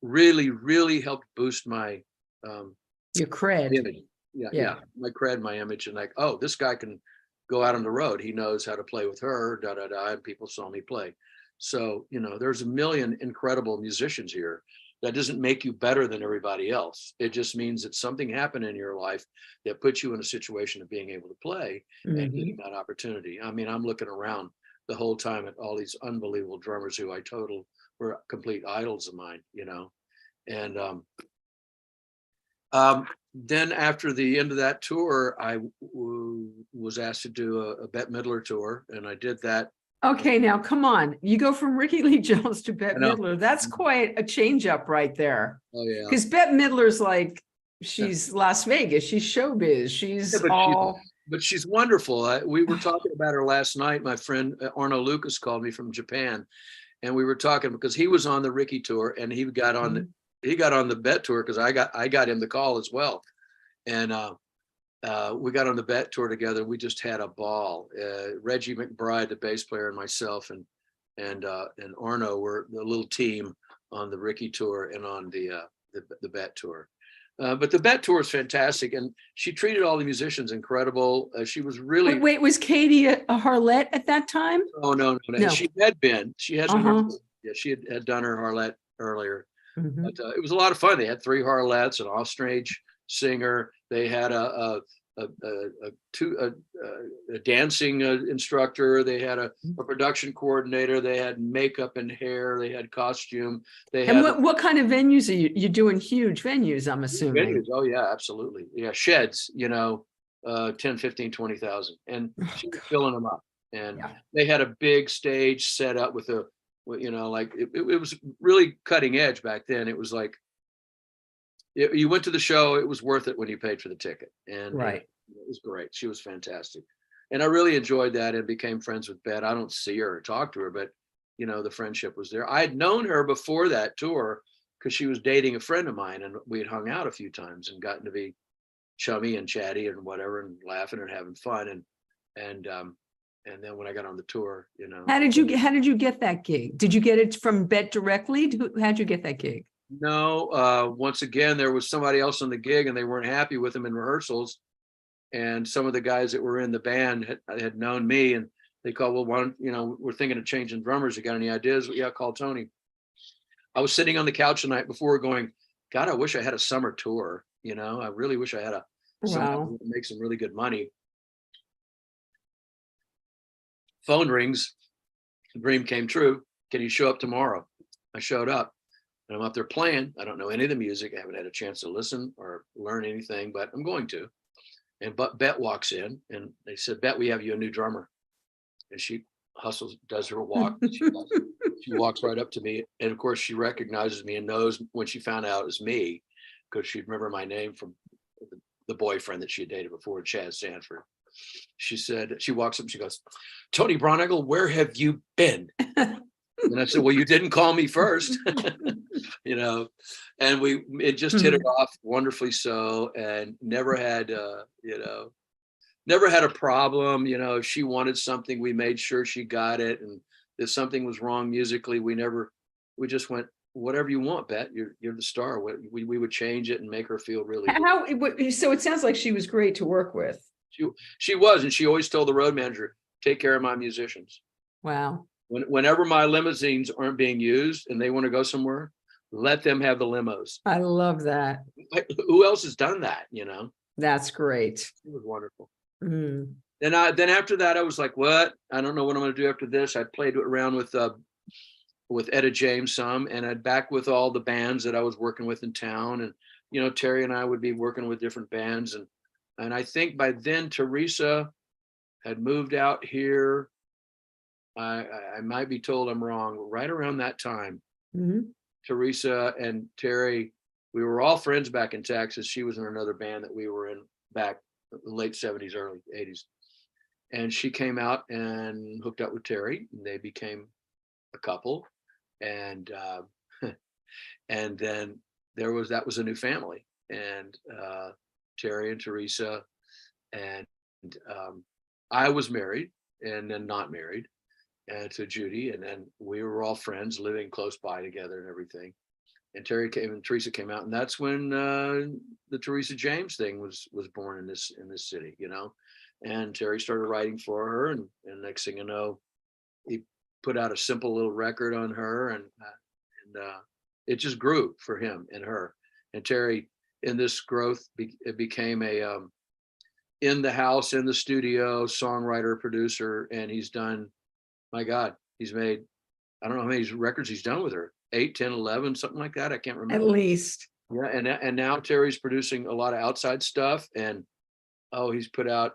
really, really helped boost my your cred. image. Yeah, my cred, my image, and like, oh, this guy can go out on the road. He knows how to play with her, and people saw me play. So, there's a million incredible musicians here. That doesn't make you better than everybody else. It just means that something happened in your life that puts you in a situation of being able to play and getting that opportunity. I mean, I'm looking around the whole time at all these unbelievable drummers who were complete idols of mine, And then after the end of that tour, I was asked to do a Bette Midler tour, and I did that. Okay, now come on. You go from Rickie Lee Jones to Bette Midler. That's quite a change up right there. Oh yeah. Because Bette Midler's like, she's Las Vegas. She's showbiz. But she's wonderful. We were talking about her last night. My friend Arno Lucas called me from Japan, and we were talking because he was on the Rickie tour, and he got on the Bette tour because I got him the call as well, and we got on the Bette tour together. We just had a ball. Reggie McBride, the bass player, and myself and Arno were the little team on the Rickie tour and on the Bette tour. But the Bette tour is fantastic, and she treated all the musicians incredible. She was really. Wait, was Katy a harlot at that time? Oh no. She had been. She had been. Yeah, she had done her harlot earlier. But it was a lot of fun. They had 3 harlots, an off-stage singer. They had a dancing instructor. They had a production coordinator. They had makeup and hair. They had costume. What kind of venues are you doing? Huge venues, I'm assuming. Venues. Oh yeah, absolutely. Yeah, sheds. 10, 15, 20,000, and she was filling them up. And they had a big stage set up with it was really cutting edge back then. It was like you went to the show, it was worth it when you paid for the ticket. And it was great. She was fantastic. And I really enjoyed that and became friends with Bette. I don't see her or talk to her, but the friendship was there. I had known her before that tour because she was dating a friend of mine, and we had hung out a few times and gotten to be chummy and chatty and whatever, and laughing and having fun. And then when I got on the tour, How did you get that gig? Did you get it from Bette directly? How'd you get that gig? No, once again, there was somebody else on the gig, and they weren't happy with him in rehearsals. And some of the guys that were in the band had known me, and they called, well, we're thinking of changing drummers. You got any ideas? Well, yeah, call Tony. I was sitting on the couch the night before going, God, I wish I had a summer tour. I really wish I had someone to make some really good money. Phone rings, the dream came true. Can you show up tomorrow? I showed up. And I'm up there playing. I don't know any of the music. I haven't had a chance to listen or learn anything, but I'm going to. But Bette walks in and they said, Bette, we have you a new drummer. And she hustles, does her walk. She walks right up to me. And of course, she recognizes me and knows when she found out it was me, because she'd remember my name from the boyfriend that she had dated before, Chad Sanford. She said, she walks up and she goes, Tony Braunagel, where have you been? And I said, well, you didn't call me first, you know, and it just hit it off wonderfully so, and never had, you know, never had a problem. You know, if she wanted something, we made sure she got it. And if something was wrong musically, we just went, whatever you want, Bette, you're the star. We would change it and make her feel really good. So it sounds like she was great to work with. She was, and she always told the road manager, take care of my musicians. Wow. Whenever my limousines aren't being used and they want to go somewhere, let them have the limos. I love that. Who else has done that? You know, that's great. It was wonderful. Mm. Then after that, I was like, what? I don't know what I'm going to do after this. I played around with Etta James some, and I'd back with all the bands that I was working with in town. And, you know, Terry and I would be working with different bands. And I think by then Teresa had moved out here. I might be told I'm wrong. Right around that time, Teresa and Terry, we were all friends back in Texas. She was in another band that we were in back in the late 70s, early 80s. And she came out and hooked up with Terry, and they became a couple. And and then that was a new family. And Terry and Teresa, and I was married and then not married. To Judy, and then we were all friends living close by together and everything. And Terry came and Teresa came out, and that's when the Teresa James thing was born in this city, you know. And Terry started writing for her, and next thing you know, he put out a simple little record on her, and it just grew for him and her. And Terry, in this growth, it became a in the house, in the studio, songwriter, producer, and he's done. My God, he's made, I don't know how many records he's done with her, 8, 10, 11, something like that. I can't remember. At least. Yeah, and now Terry's producing a lot of outside stuff. And he's put out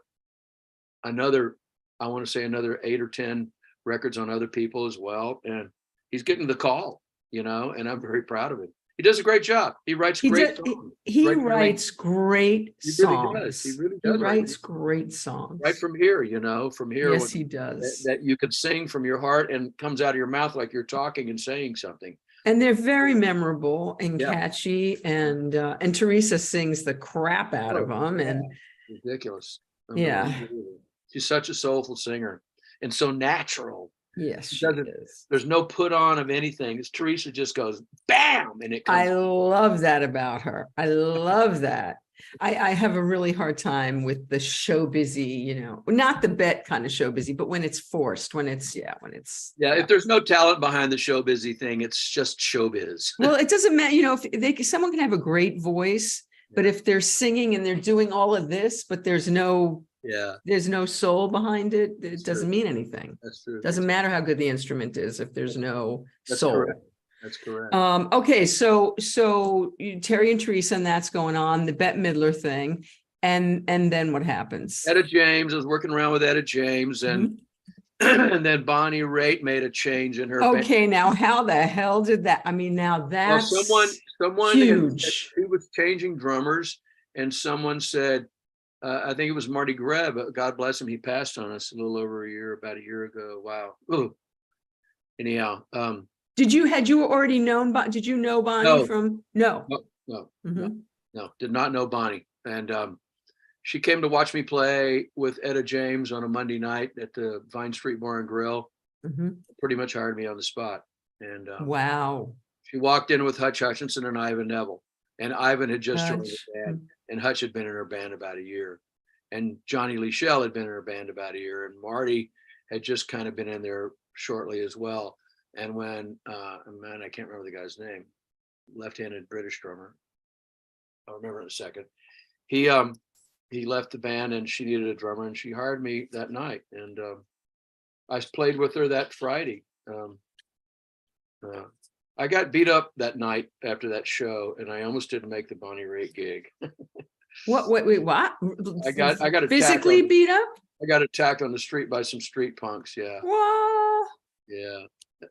another 8 or 10 records on other people as well. And he's getting the call, you know, and I'm very proud of him. He does a great job. He writes great songs. He writes great songs. He really does. He writes great songs. Right from here, you know, from here. Yes, he does. That you could sing from your heart and comes out of your mouth like you're talking and saying something. And they're very memorable and catchy. And Teresa sings the crap out of them. And ridiculous. Yeah. She's such a soulful singer and so natural. Yes, she is. There's no put on of anything. Teresa just goes bam, and it comes. I love that about her. I love that. I have a really hard time with the show busy, you know, not the Bette kind of show busy, but when it's forced, if there's no talent behind the show busy thing, it's just showbiz. Well, it doesn't matter, you know, if someone can have a great voice, but if they're singing and they're doing all of this, but there's no soul behind it, it doesn't mean anything. That's true. Doesn't matter how good the instrument is if there's no soul. Correct. That's correct. Okay, so Terry and Teresa, and that's going on, the Bette Midler thing, and then what happens? Etta James, I was working around with Etta James, and and then Bonnie Raitt made a change in her. Okay, now how the hell did that? I mean, now that's someone huge. He was changing drummers, and someone said, I think it was Marty Greb. God bless him. He passed on us about a year ago. Wow. Ooh. Anyhow, did you know Bonnie from? No, did not know Bonnie. And she came to watch me play with Etta James on a Monday night at the Vine Street Bar and Grill. Pretty much hired me on the spot. And wow. She walked in with Hutch Hutchinson and Ivan Neville. And Ivan had just joined the band, and Hutch had been in her band about a year. And Johnny Lee Shell had been in her band about a year. And Marty had just kind of been in there shortly as well. And when, I can't remember the guy's name, left-handed British drummer. I'll remember in a second. He left the band, and she needed a drummer, and she hired me that night. And I played with her that Friday. I got beat up that night after that show, and I almost didn't make the Bonnie Raitt gig. What? Wait, what? I got attacked Physically beat up? I got attacked on the street by some street punks. Yeah, What? yeah.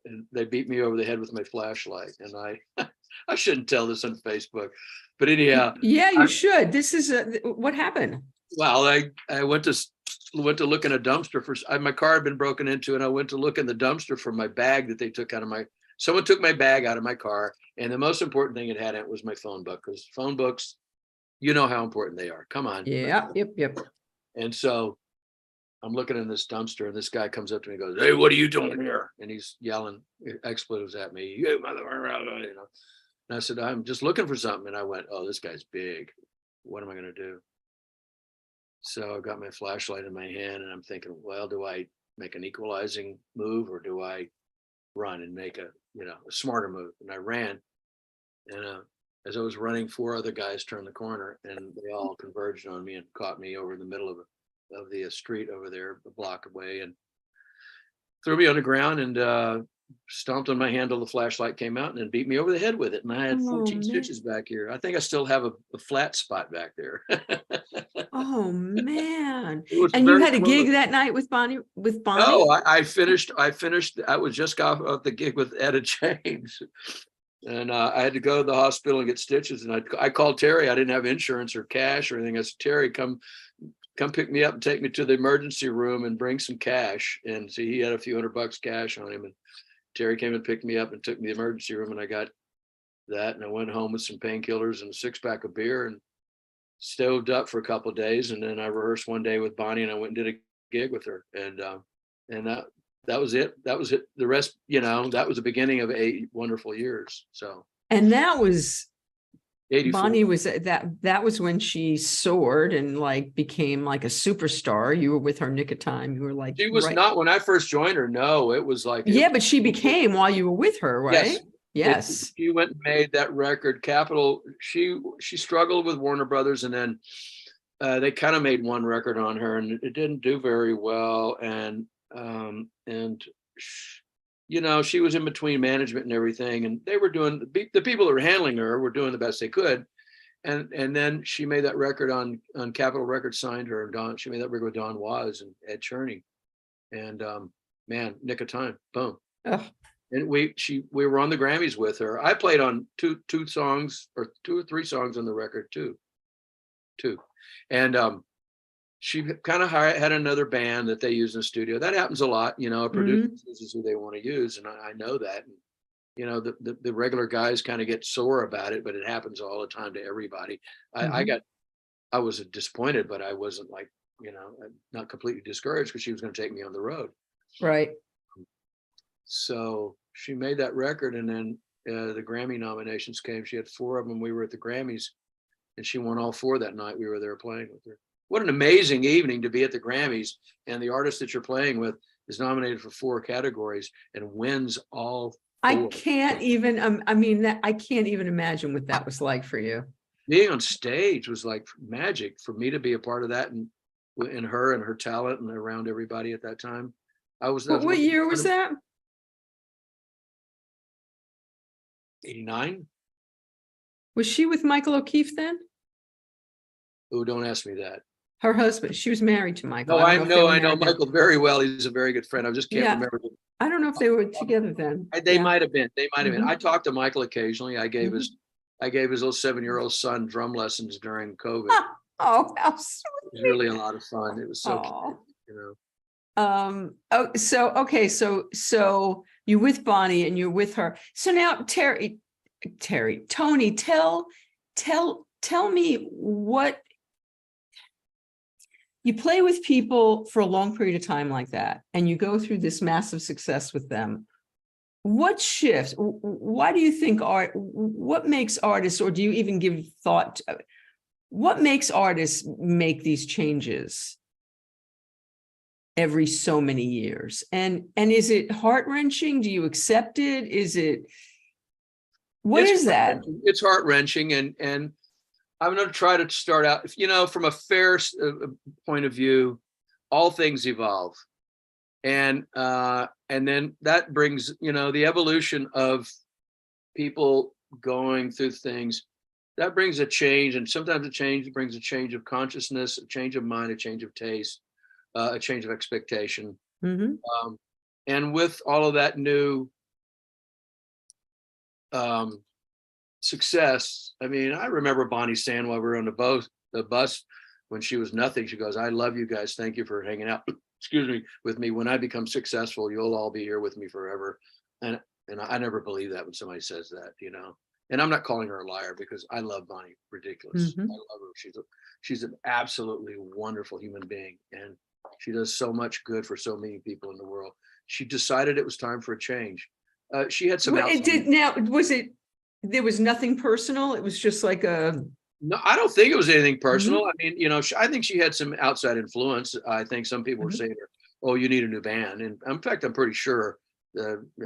And they beat me over the head with my flashlight, and I shouldn't tell this on Facebook, but anyhow. Yeah, you should. This is what happened. Well, I went to look in a dumpster for my car had been broken into, and I went to look in the dumpster for my bag that they took out of someone took my bag out of my car, and the most important thing it had in it was my phone book, because phone books, you know how important they are. Come on. Yeah. Yep. And so I'm looking in this dumpster, and this guy comes up to me and goes, "Hey, what are you doing here?" And he's yelling expletives at me. You motherfucker, you know. And I said, "I'm just looking for something." And I went, "Oh, this guy's big. What am I going to do?" So I got my flashlight in my hand, and I'm thinking, well, do I make an equalizing move, or do I run and make a smarter move? And I ran, and as I was running, 4 other guys turned the corner, and they all converged on me and caught me over in the middle of the street over there, a block away, and threw me on the ground and stomped on my hand till the flashlight came out, and then beat me over the head with it. And I had 14 stitches back here. I think I still have a flat spot back there. Oh man! And you had a gig that night with Bonnie? No, I finished. I was just off the gig with Etta James, and I had to go to the hospital and get stitches. And I called Terry. I didn't have insurance or cash or anything. I said, "Terry, come pick me up and take me to the emergency room and bring some cash." And so he had a few $100 cash on him, and Terry came and picked me up and took me to the emergency room, and I got that, and I went home with some painkillers and a 6-pack of beer and stoved up for a couple of days. And then I rehearsed one day with Bonnie, and I went and did a gig with her, and that was it. That was it. The rest, that was the beginning of 8 wonderful years. So, and that was 84. Bonnie was that was when she soared and became like a superstar. You were with her nick of time. You were like, she was not when I first joined her. No, it was like, but she became while you were with her, right? Yes. She went and made that record, Capitol. She struggled with Warner Brothers, and then they kind of made one record on her, and it didn't do very well. And she was in between management and everything, and they were doing the people that were handling her were doing the best they could. And then she made that record on Capitol Records, signed her, and she made that record with Don Was and Ed Cherney, and man, nick of time, boom. Ugh. And we were on the Grammys with her. I played on two songs, or 2 or 3 songs on the record too. And she kind of had another band that they use in the studio. That happens a lot, a producer chooses who they want to use, and I know that. And, the regular guys kind of get sore about it, but it happens all the time to everybody. I was disappointed, but I wasn't not completely discouraged, because she was going to take me on the road. Right. So she made that record, and then the Grammy nominations came. She had 4 of them. We were at the Grammys, and she won all 4 that night. We were there playing with her. What an amazing evening to be at the Grammys, and the artist that you're playing with is nominated for 4 categories and wins all 4. I can't even, I can't even imagine what that was like for you. Being on stage was like magic for me to be a part of that, and in her and her talent and around everybody at that time. What year was that? 89. Was she with Michael O'Keefe then? Oh, don't ask me that. Her husband. She was married to Michael. No, I know Michael very well. He's a very good friend. I just can't remember. I don't know if they were together then. They might have been. Been. I talked to Michael occasionally. I gave his little 7-year-old son drum lessons during COVID. Oh, how sweet. It was really a lot of fun. It was so cute, So you're with Bonnie and you're with her. So now Tony, tell me what you play with people for a long period of time like that, and you go through this massive success with them. What shifts? Why do you think what makes artists, or do you even give thought to, what makes artists make these changes every so many years? And is it heart-wrenching? Do you accept it? What is that? It's heart-wrenching, and I'm going to try to start out, from a fair point of view. All things evolve, and then that brings, the evolution of people going through things, that brings a change. And sometimes a change brings a change of consciousness, a change of mind, a change of taste, a change of expectation. And with all of that new success, I mean, I remember Bonnie saying while we were on the bus when she was nothing, she goes, "I love you guys. Thank you for hanging out, excuse me, with me. When I become successful, you'll all be here with me forever." And I never believe that when somebody says that, you know. And I'm not calling her a liar because I love Bonnie ridiculous. I love her. She's an absolutely wonderful human being, and she does so much good for so many people in the world. She decided it was time for a change. She had some. Well, it did. Now, was it? There was nothing personal. It was just like a. No, I don't think it was anything personal. I mean, you know, I think she had some outside influence. I think some people were saying to her, "Oh, you need a new band." And in fact, I'm pretty sure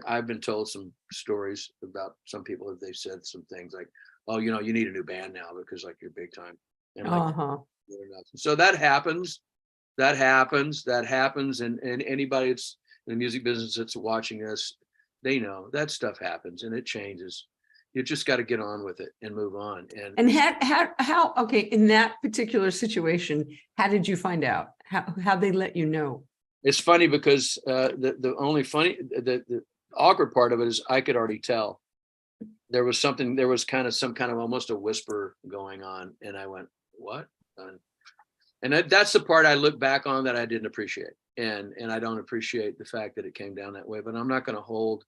I've been told some stories about some people that they've said some things like, "Oh, you know, you need a new band now because like you're big time." And like, so that happens. That happens. And anybody that's in the music business that's watching this, they know that stuff happens and it changes. You just got to get on with it and move on. And how okay, in that particular situation, how did you find out? How they let you know? It's funny because the awkward part of it is I could already tell there was some kind of almost a whisper going on, and I went, "What?" And that's the part I look back on that I didn't appreciate, and I don't appreciate the fact that it came down that way. But I'm not going to hold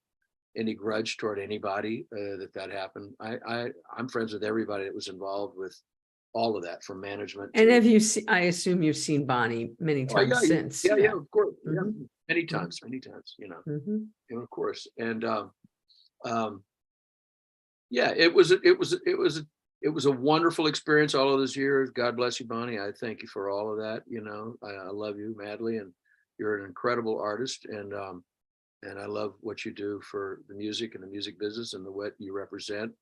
any grudge toward anybody that happened. I'm friends with everybody that was involved with all of that, from management. And have you seen? I assume you've seen Bonnie many times since. Yeah, of course, many times, you know, of course, and yeah, it was a wonderful experience all of those years. God bless you, Bonnie. I thank you for all of that. You know, I love you madly, and you're an incredible artist, and I love what you do for the music and the music business and what you represent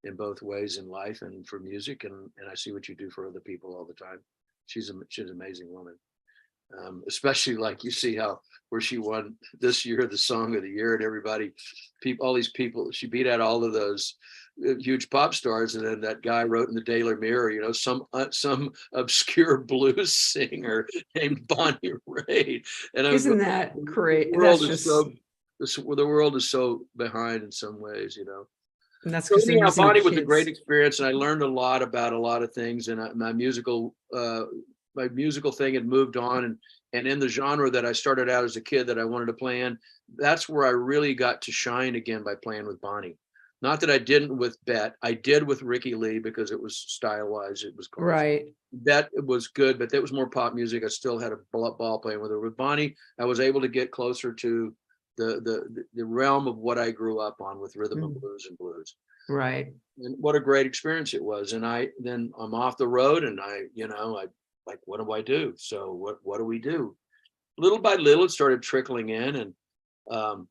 in both ways in life and for music. And I see what you do for other people all the time. She's an amazing woman. Especially like you see where she won this year, the song of the year, and all these people, she beat out all of those huge pop stars. And then that guy wrote in the Daily Mirror, you know, some obscure blues singer named Bonnie Raitt. And isn't that great? The world is so behind in some ways, you know. And that's because Bonnie was a great experience, and I learned a lot about a lot of things. And my musical thing had moved on, and in the genre that I started out as a kid that I wanted to play in, that's where I really got to shine again by playing with Bonnie. Not that I didn't with Bette, I did with Rickie Lee because it was style-wise, it was close. Right. That was good, but that was more pop music. I still had a ball playing with her. With Bonnie, I was able to get closer to the realm of what I grew up on with rhythm and blues. Right. And what a great experience it was. And then I'm off the road, and I like, what do I do? So what do we do? Little by little, it started trickling in, and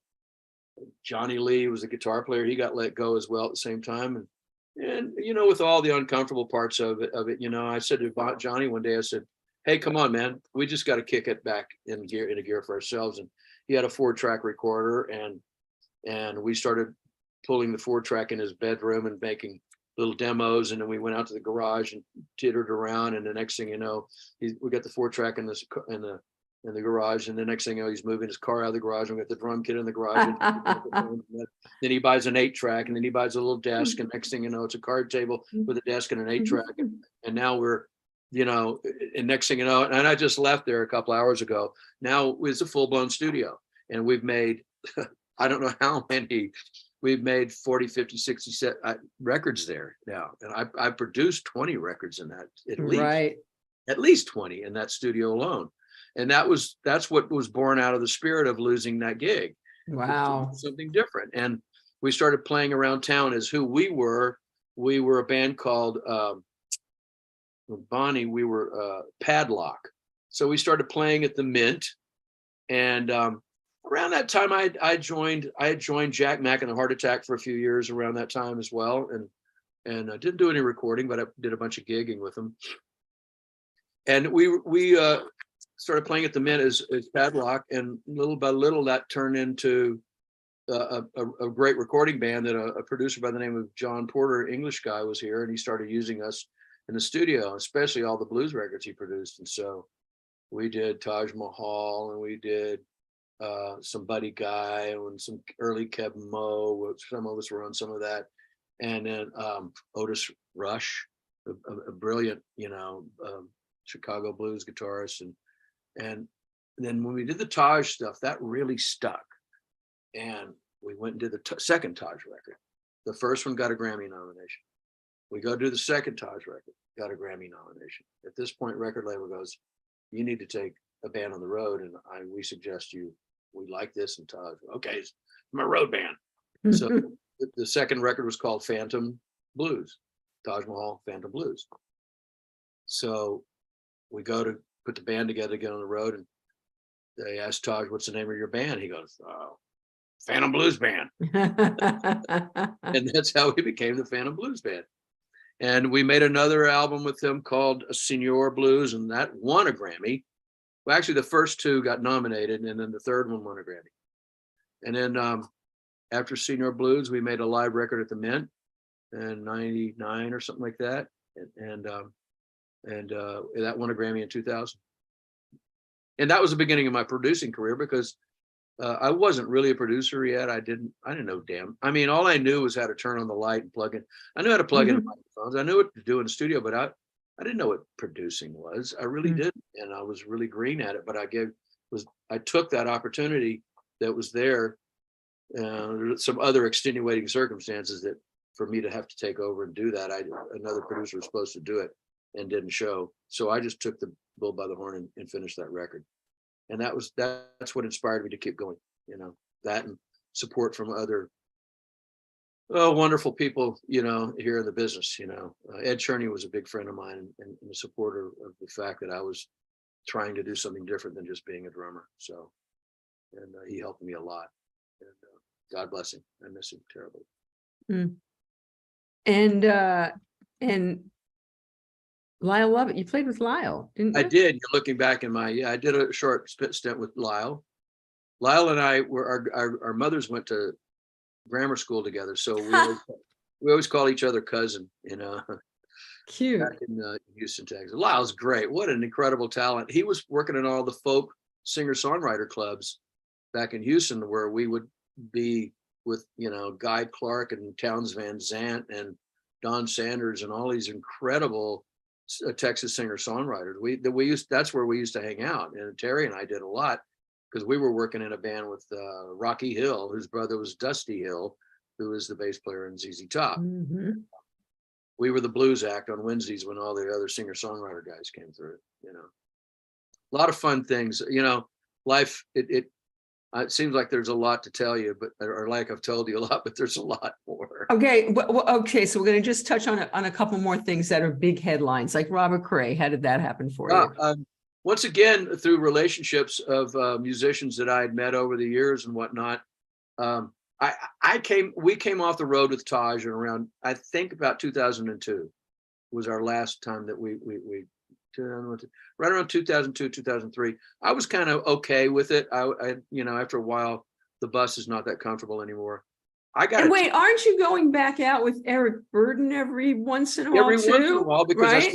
Johnny Lee was a guitar player. He got let go as well at the same time. And you know, with all the uncomfortable parts of it, you know, I said to Johnny one day, I said, "Hey, come on, man, we just got to kick it back in gear for ourselves." And he had a 4-track recorder, and we started pulling the 4-track in his bedroom and making little demos. And then we went out to the garage and tittered around. And the next thing you know, we got the 4-track in the garage. And the next thing you know, he's moving his car out of the garage, and we got the drum kit in the garage. Then he buys an 8-track, and then he buys a little desk. And next thing you know, it's a card table with a desk and an 8-track. And now we're, you know, and next thing you know, and I just left there a couple hours ago. Now it's a full-blown studio, and we've made, I don't know how many, we've made 40, 50, 60 records there now. And I produced 20 records in that, at least 20 in that studio alone. And that's what was born out of the spirit of losing that gig. Wow. Something different. And we started playing around town as who we were. We were a band called, Bonnie, we were Padlock. So we started playing at the Mint, and around that time I had joined Jack Mack and the Heart Attack for a few years around that time as well, and I didn't do any recording, but I did a bunch of gigging with them. And we started playing at the Mint as Padlock, and little by little that turned into a great recording band that a producer by the name of John Porter, English guy, was here, and he started using us in the studio, especially all the blues records he produced. And so we did Taj Mahal, and we did some Buddy Guy and some early Keb Mo. Some of us were on some of that, and then Otis Rush, a brilliant, Chicago blues guitarist, and then when we did the Taj stuff, that really stuck, and we went and did the second Taj record. The first one got a Grammy nomination. We go do the second Taj record, got a Grammy nomination. At this point, record label goes, "You need to take a band on the road, and we suggest we like this." And Taj, "Okay, it's my road band." So the second record was called Phantom Blues, Taj Mahal Phantom Blues. So we go to put the band together, get on the road, and they asked Taj, "What's the name of your band?" He goes, "Oh, Phantom Blues Band." And that's how we became the Phantom Blues Band. And we made another album with them called Senior Blues, and that won a Grammy. Well, actually, the first two got nominated, and then the third one won a Grammy. And then after Senior Blues, we made a live record at the Mint in '99 or something like that, and that won a Grammy in 2000. And that was the beginning of my producing career, because I wasn't really a producer yet. I didn't know all I knew was how to turn on the light and plug in. I knew how to plug in microphones. I knew what to do in the studio, but I didn't know what producing was. I really didn't, and I was really green at it. But I took that opportunity that was there. Some other extenuating circumstances that for me to have to take over and do that, another producer was supposed to do it and didn't show. So I just took the bull by the horn and finished that record. And that's what inspired me to keep going, that and support from other wonderful people, here in the business. Ed Cherney was a big friend of mine and a supporter of the fact that I was trying to do something different than just being a drummer. So, and he helped me a lot. And God bless him. I miss him terribly. And Lyle Lovett, you played with Lyle, didn't you? I did. You're looking back in I did a short stint with Lyle. Lyle and I were, our mothers went to grammar school together. So we always call each other cousin, Cute. Back in Houston, Texas. Lyle's great. What an incredible talent. He was working in all the folk singer-songwriter clubs back in Houston, where we would be with, Guy Clark and Townes Van Zandt and Don Sanders and all these incredible Texas singer-songwriters. That's where we used to hang out, and Terry and I did a lot because we were working in a band with Rocky Hill, whose brother was Dusty Hill, who was the bass player in ZZ Top. We were the blues act on Wednesdays when all the other singer-songwriter guys came through. A lot of fun things. Life it seems like there's a lot to tell you, or like I've told you a lot, but there's a lot more. Okay, okay. So we're going to just touch on a couple more things that are big headlines, like Robert Cray. How did that happen for you? Once again, through relationships of musicians that I had met over the years and whatnot, we came off the road with Taj around, I think about 2002 was our last time that we right around 2002, 2003. I was kind of okay with it. I after a while, the bus is not that comfortable anymore. Wait, aren't you going back out with Eric Burdon every once in a while? Once in a while, because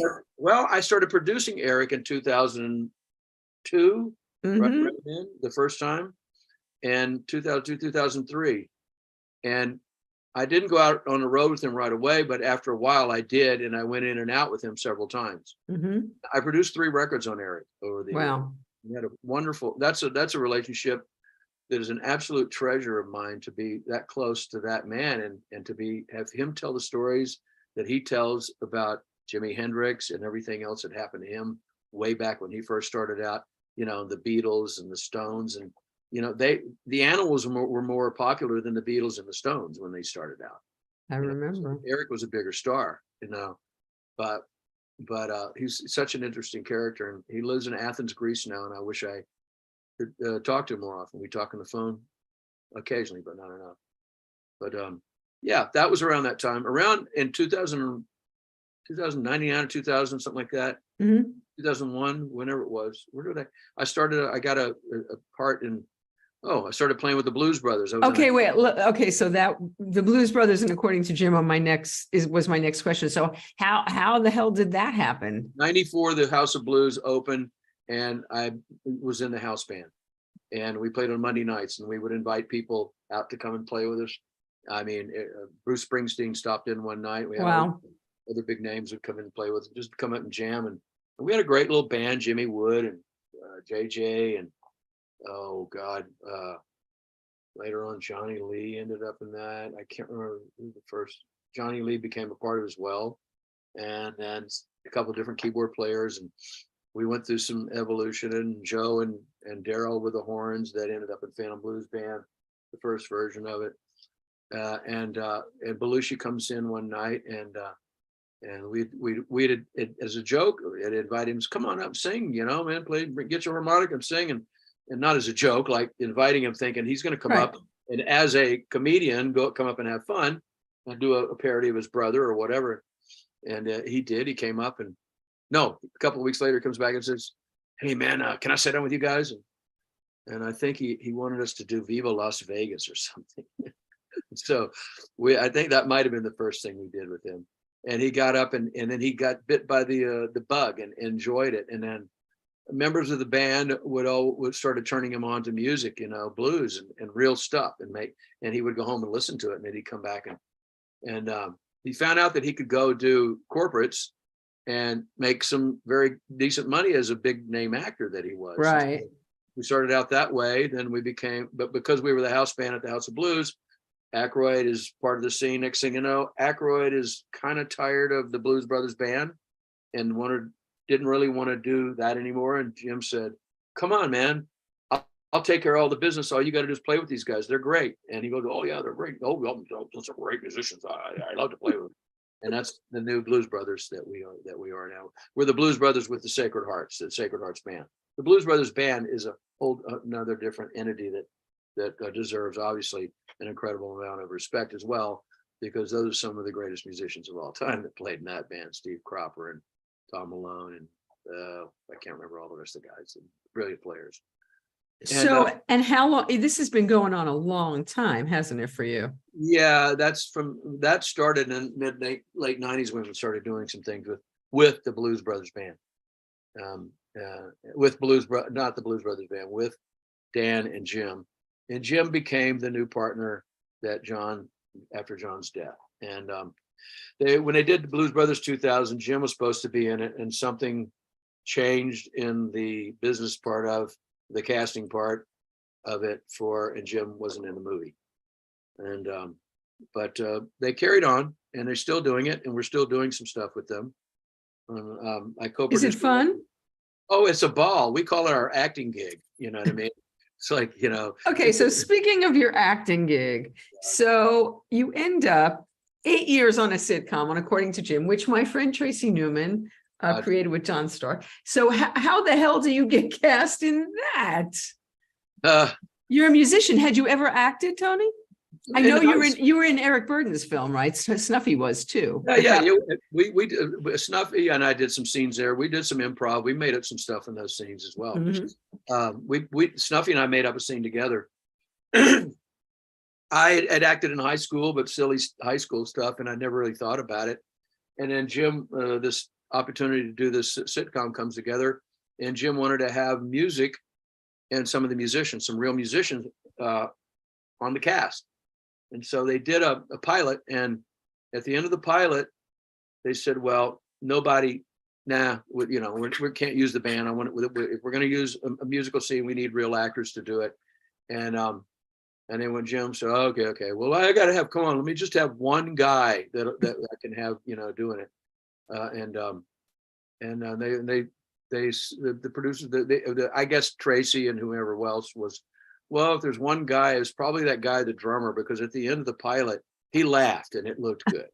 I started producing Eric in 2002, right then, the first time, and 2002, 2003. And I didn't go out on the road with him right away, but after a while I did, and I went in and out with him several times. I produced 3 records on Eric over the years. We had a wonderful, that's a relationship that is an absolute treasure of mine, to be that close to that man and to have him tell the stories that he tells about Jimi Hendrix and everything else that happened to him way back when he first started out, the Beatles and the Stones, and the Animals were more popular than the Beatles and the Stones when they started out. I remember. Eric was a bigger star, but he's such an interesting character, and he lives in Athens, Greece now, and I wish I could talk to him more often. We talk on the phone occasionally, but not enough. But yeah, that was around that time, around in 1999 or 2000, something like that. 2001, whenever it was. I got a part in Oh, I started playing with the Blues Brothers. Okay, wait. Okay, so that the Blues Brothers, and according to Jim, on my next was my next question. So how the hell did that happen? 94, the House of Blues opened, and I was in the house band, and we played on Monday nights, and we would invite people out to come and play with us. I mean, Bruce Springsteen stopped in one night. We had other big names would come in and play with us, just come up and jam, and we had a great little band, Jimmy Wood and JJ, and oh God, later on Johnny Lee ended up in that. I can't remember who the first. Johnny Lee became a part of it as well, and then a couple of different keyboard players, and we went through some evolution. And Joe and Daryl with the horns that ended up in Phantom Blues Band, the first version of it. And Belushi comes in one night, and we had, as a joke, had invited him, come on up, sing, you know, man, play, get your harmonica and sing, and not as a joke, like inviting him, thinking he's going to come up and as a comedian come up and have fun and do a parody of his brother or whatever. And he did. He came up, and a couple of weeks later, he comes back and says, "Hey man, can I sit down with you guys?" And I think he wanted us to do Viva Las Vegas or something. So I think that might have been the first thing we did with him. And he got up, and then he got bit by the bug and enjoyed it. And then members of the band would started turning him on to music, you know, blues and real stuff, and he would go home and listen to it, and then he'd come back and he found out that he could go do corporates and make some very decent money as a big name actor that he was. Right. So we started out that way. Then but because we were the house band at the House of Blues, Aykroyd is part of the scene. Next thing you know, Aykroyd is kind of tired of the Blues Brothers band and didn't really want to do that anymore. And Jim said, "Come on, man, I'll take care of all the business. All you got to do is play with these guys. They're great." And he goes, "Oh yeah, they're great. Oh, those are great musicians. I love to play with them." And that's the new Blues Brothers that we are now. We're the Blues Brothers with the Sacred Hearts, the Sacred Hearts band. The Blues Brothers band is another different entity that deserves obviously an incredible amount of respect as well, because those are some of the greatest musicians of all time that played in that band. Steve Cropper and Tom Malone, and I can't remember all the rest of the guys, brilliant players. And how long, this has been going on a long time, hasn't it, for you? Yeah, that started in late 90s when we started doing some things with the Blues Brothers band. Not the Blues Brothers band, with Dan and Jim. And Jim became the new partner that after John's death. And when they did the Blues Brothers 2000, Jim was supposed to be in it, and something changed in the business part of the casting part of it and Jim wasn't in the movie. And but they carried on, and they're still doing it, and we're still doing some stuff with them. Is it fun? Oh, it's a ball. We call it our acting gig. You know what I mean? It's like, you know. Okay, so speaking of your acting gig, so you end up 8 years on a sitcom, on According to Jim, which my friend Tracy Newman created with Jon Starr. So how the hell do you get cast in that? You're a musician. Had you ever acted, Tony? I know you were in Eric Burdon's film, right? Snuffy was too. Yeah. We did, Snuffy and I did some scenes there. We did some improv. We made up some stuff in those scenes as well. Mm-hmm. Snuffy and I made up a scene together. I had acted in high school, but silly high school stuff, and I never really thought about it. And then Jim, this opportunity to do this sitcom comes together, and Jim wanted to have music and some of the musicians, some real musicians on the cast. And so they did a pilot, and at the end of the pilot, they said, "Well, we can't use the band. If we're going to use a musical scene, we need real actors to do it." And then when Jim said, "Okay, well, I got to come on, let me just have one guy that I can have, doing it," the producers, I guess Tracy and whoever else was. Well, if there's one guy, it's probably that guy, the drummer, because at the end of the pilot, he laughed and it looked good.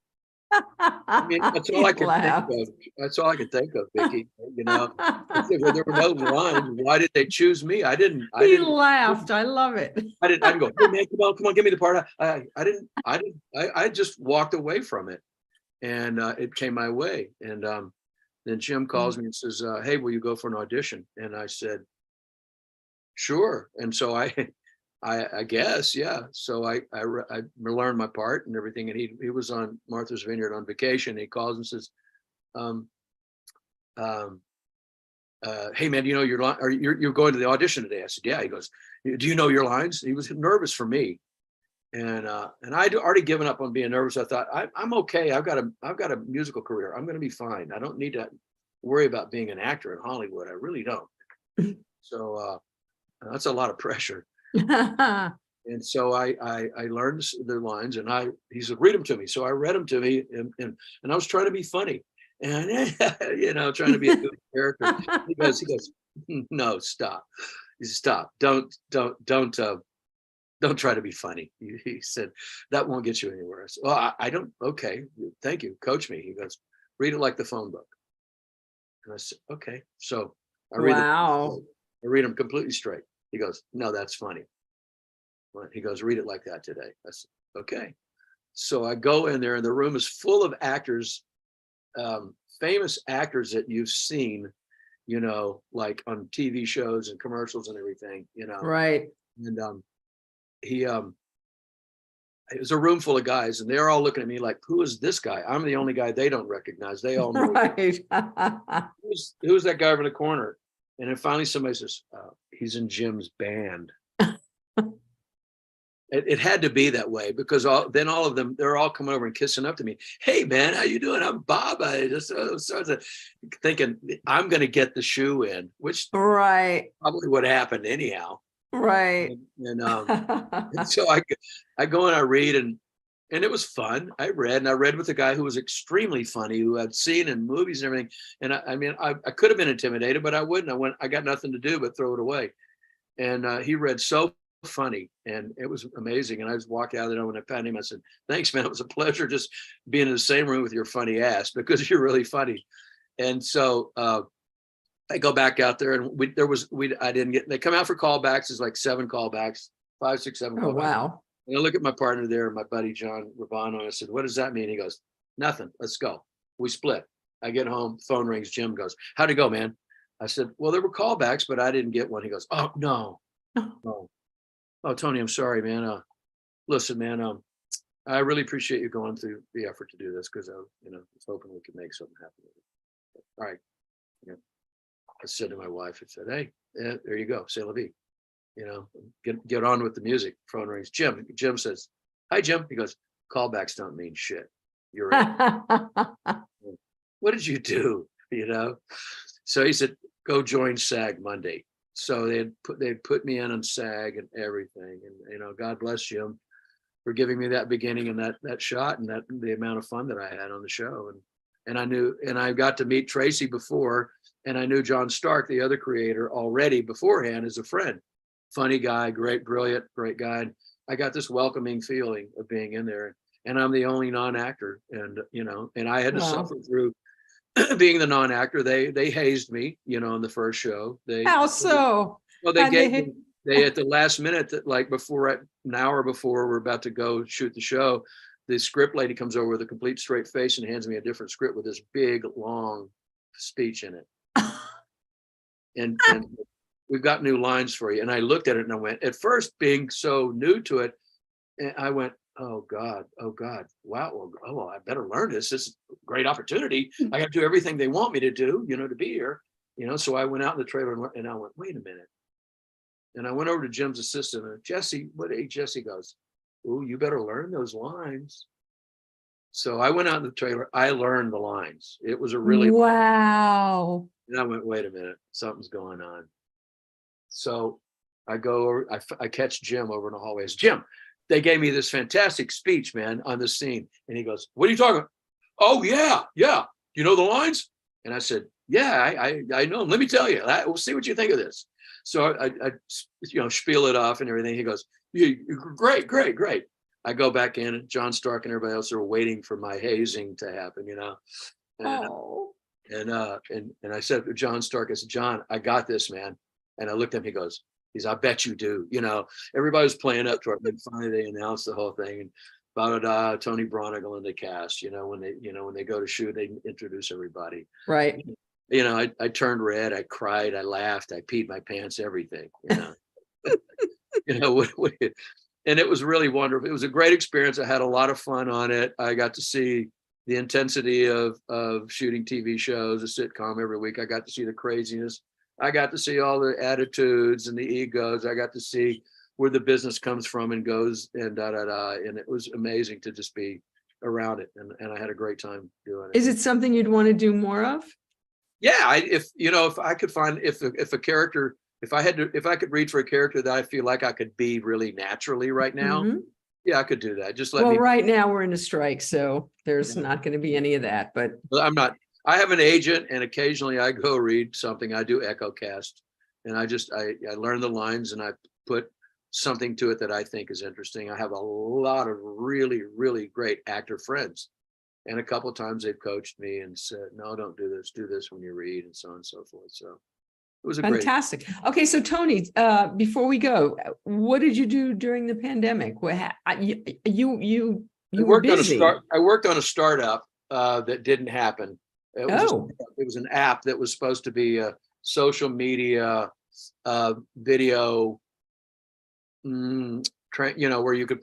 I mean, that's all I could think of. That's all I could think of, Vicki. There were no lines. Why did they choose me? I didn't. He laughed. I love it. I didn't go, "Hey man, come on, give me the part." I just walked away from it, and it came my way. And then Jim calls me and says, "Hey, will you go for an audition?" And I said, "Sure." And so I I guess, yeah. So I learned my part and everything. And he was on Martha's Vineyard on vacation. He calls and says, hey man, you know your line, or you're going to the audition today? I said, yeah. He goes, do you know your lines? He was nervous for me. And I'd already given up on being nervous. I thought, I'm okay. I've got a musical career. I'm going to be fine. I don't need to worry about being an actor in Hollywood. I really don't. So that's a lot of pressure. And so I learned the lines, and he said, read them to me. So I read them to me, and I was trying to be funny, and trying to be a good character. He goes, no, stop. He said, stop. Don't try to be funny. He said, that won't get you anywhere. I said, well, I don't. Okay, thank you. Coach me. He goes, read it like the phone book. And I said, okay. So I read them completely straight. He goes, no, that's funny. He goes, read it like that today. I said, okay. So I go in there, and the room is full of actors, famous actors that you've seen, like on TV shows and commercials and everything, Right. And it was a room full of guys, and they're all looking at me like, who is this guy? I'm the only guy they don't recognize. They all know. Right. Who's that guy over in the corner? And then finally somebody says, he's in Jim's band. It had to be that way, because then all of them, they're all coming over and kissing up to me. Hey man, how you doing? I'm Bob. I just started thinking I'm going to get the shoe in, which Right. probably would happen anyhow. Right. And so I go and I read, and it was fun. I read with a guy who was extremely funny, who I'd seen in movies and everything. And I could have been intimidated, but I wouldn't. I got nothing to do but throw it away. And he read so funny, and it was amazing. And I just walked out there, when I patted him, I said, thanks, man. It was a pleasure just being in the same room with your funny ass, because you're really funny. And so I go back out there, and I didn't get, they come out for callbacks. It's like 7 callbacks, 5, 6, 7 callbacks. Oh, wow. And I look at my partner there, my buddy, John Rabano. I said, what does that mean? He goes, nothing. Let's go. We split. I get home, phone rings. Jim goes, how'd it go, man? I said, well, there were callbacks, but I didn't get one. He goes, oh, no. No. Oh, Tony, I'm sorry, man. Listen, man, I really appreciate you going through the effort to do this, because I was hoping we could make something happen. All right. I said to my wife, I said, hey, there you go. C'est la vie. Get on with the music. Phone rings. Jim says, hi, Jim. He goes, callbacks don't mean shit. You're right. What did you do? So he said, go join SAG Monday. So they put me in on SAG and everything. And, God bless Jim for giving me that beginning and that shot, and the amount of fun that I had on the show. And I got to meet Tracy before, and I knew John Stark, the other creator, already beforehand as a friend. Funny guy, brilliant, great guy. And I got this welcoming feeling of being in there, and I'm the only non-actor, and I had to suffer through being the non-actor. They hazed me, in the first show. How so? Well, they at the last minute, that like an hour before we're about to go shoot the show, the script lady comes over with a complete straight face and hands me a different script with this big long speech in it. and we've got new lines for you. And I looked at it and I went, at first being so new to it, and I went, oh God, wow, well, I better learn this. This is a great opportunity. I got to do everything they want me to do, to be here. So I went out in the trailer and I went, wait a minute. And I went over to Jim's assistant, and Jesse goes, oh, you better learn those lines. So I went out in the trailer. I learned the lines. It was a really wow. And I went, wait a minute, something's going on. So I go over, I catch Jim over in the hallways. Jim, they gave me this fantastic speech, man, on the scene. And he goes, what are you talking about? Oh, yeah. You know the lines? And I said, yeah, I know them. Let me tell you. We'll see what you think of this. So I spiel it off and everything. He goes, great. I go back in, and John Stark and everybody else are waiting for my hazing to happen, And I said to John Stark, I said, John, I got this, man. And I looked at him, he goes, I bet you do. Everybody was playing up to it. And finally they announced the whole thing, and Tony Braunagel in the cast, when they go to shoot, they introduce everybody. Right. I turned red, I cried, I laughed, I peed my pants, everything, you know, and it was really wonderful. It was a great experience. I had a lot of fun on it. I got to see the intensity of shooting TV shows, a sitcom every week. I got to see the craziness. I got to see all the attitudes and the egos. I got to see where the business comes from and goes and and it was amazing to just be around it, and I had a great time doing it. Is it something you'd want to do more of? Yeah, if I could find if a character, if I could read for a character that I feel like I could be really naturally right now, yeah, I could do that. Just let me. Well, right now we're in a strike, so there's not going to be any of that. But I'm not. I have an agent, and occasionally I go read something. I do echo cast, and I learn the lines and I put something to it that I think is interesting. I have a lot of really, really great actor friends. And a couple of times they've coached me and said, no, don't do this when you read, and so on and so forth. So it was a fantastic. Okay, so Tony, before we go, what did you do during the pandemic? You were busy. I worked on a startup that didn't happen. It was an app that was supposed to be a social media video, where you could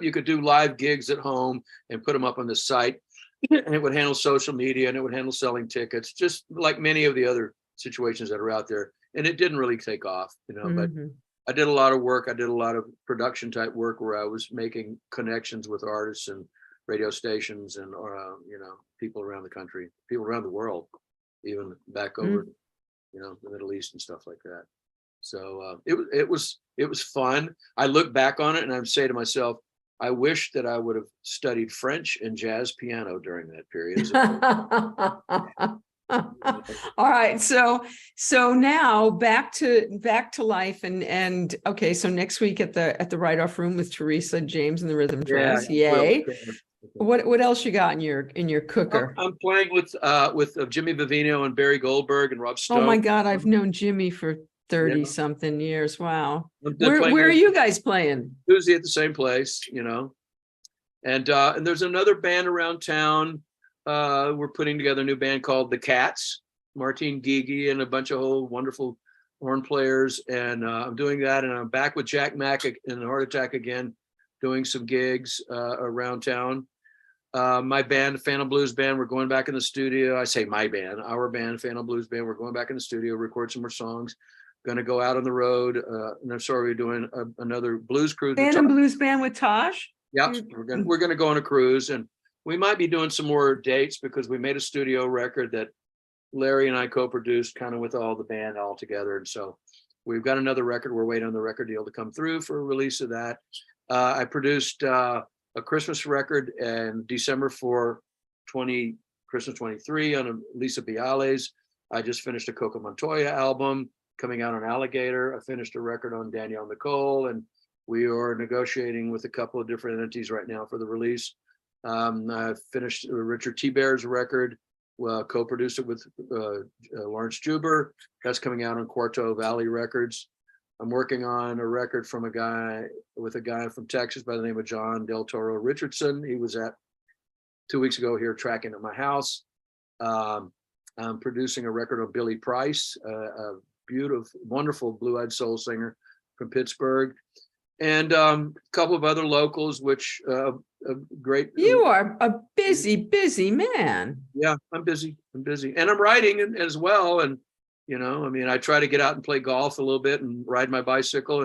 you could do live gigs at home and put them up on the site, and it would handle social media and it would handle selling tickets, just like many of the other situations that are out there. And it didn't really take off, but I did a lot of work. I did a lot of production type work where I was making connections with artists and radio stations and people around the country, people around the world, even back over the Middle East and stuff like that. So it was fun. I look back on it and I say to myself, I wish that I would have studied French and jazz piano during that period. All right, so now back to life and okay, so next week at the Write-Off Room with Teresa James and the Rhythm Dress. Yay! What else you got in your cooker? I'm playing with Jimmy Vivino and Barry Goldberg and Rob Stone. Oh my God, I've known Jimmy for 30 something years. Wow. Where are you guys playing? Tuesday at the same place, and there's another band around town. We're putting together a new band called The Cats, Martine Gigi and a bunch of old wonderful horn players. And I'm doing that. And I'm back with Jack Mack in Heart Attack again, doing some gigs around town. My band, Phantom Blues Band, we're going back in the studio. I say my band, our band, Phantom Blues Band. We're going back in the studio, record some more songs. Going to go out on the road. And I'm sorry, we're doing another blues cruise. Phantom Blues Band with Taj? Yep, we're gonna go on a cruise, and we might be doing some more dates because we made a studio record that Larry and I co-produced, kind of with all the band all together. And so we've got another record. We're waiting on the record deal to come through for a release of that. I produced a Christmas record in December for Christmas 23 on Lisa Bialys. I just finished a Coco Montoya album coming out on Alligator. I finished a record on Danielle Nicole, and we are negotiating with a couple of different entities right now for the release. I finished Richard T. Bear's record, co-produced it with Lawrence Juber. That's coming out on Quarto Valley Records. I'm working on a record from a guy from Texas by the name of John Del Toro Richardson. He was at 2 weeks ago here tracking at my house. I'm producing a record on Billy Price, a beautiful, wonderful blue-eyed soul singer from Pittsburgh. And a couple of other locals, which great. You are a busy man. Yeah, I'm busy. And I'm writing as well. And, I try to get out and play golf a little bit and ride my bicycle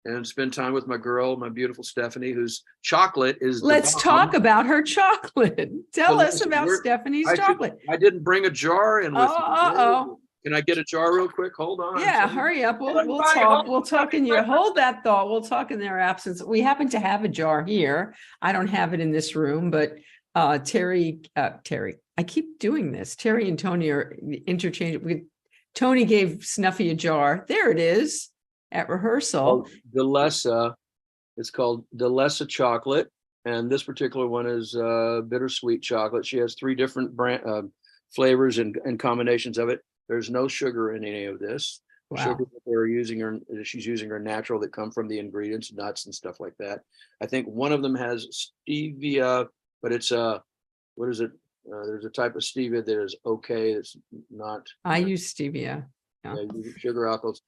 and spend time with my girl, my beautiful Stephanie, whose chocolate is. Let's talk about her chocolate. Tell us about Stephanie's chocolate. I didn't bring a jar in with me. Can I get a jar real quick? Hold on. Yeah, hurry up. We'll talk. We'll talk in your hold that thought. We'll talk in their absence. We happen to have a jar here. I don't have it in this room, but Terry, I keep doing this. Terry and Tony are interchangeable. Tony gave Snuffy a jar. There it is at rehearsal. Delessa. It's called Delessa chocolate. And this particular one is bittersweet chocolate. She has 3 different flavors and combinations of it. There's no sugar in any of this. Wow. Sugar that she's using her natural that come from the ingredients, nuts and stuff like that. I think one of them has stevia, but it's what is it? There's a type of stevia that is okay. It's not. I use stevia. Yeah, sugar alcohols.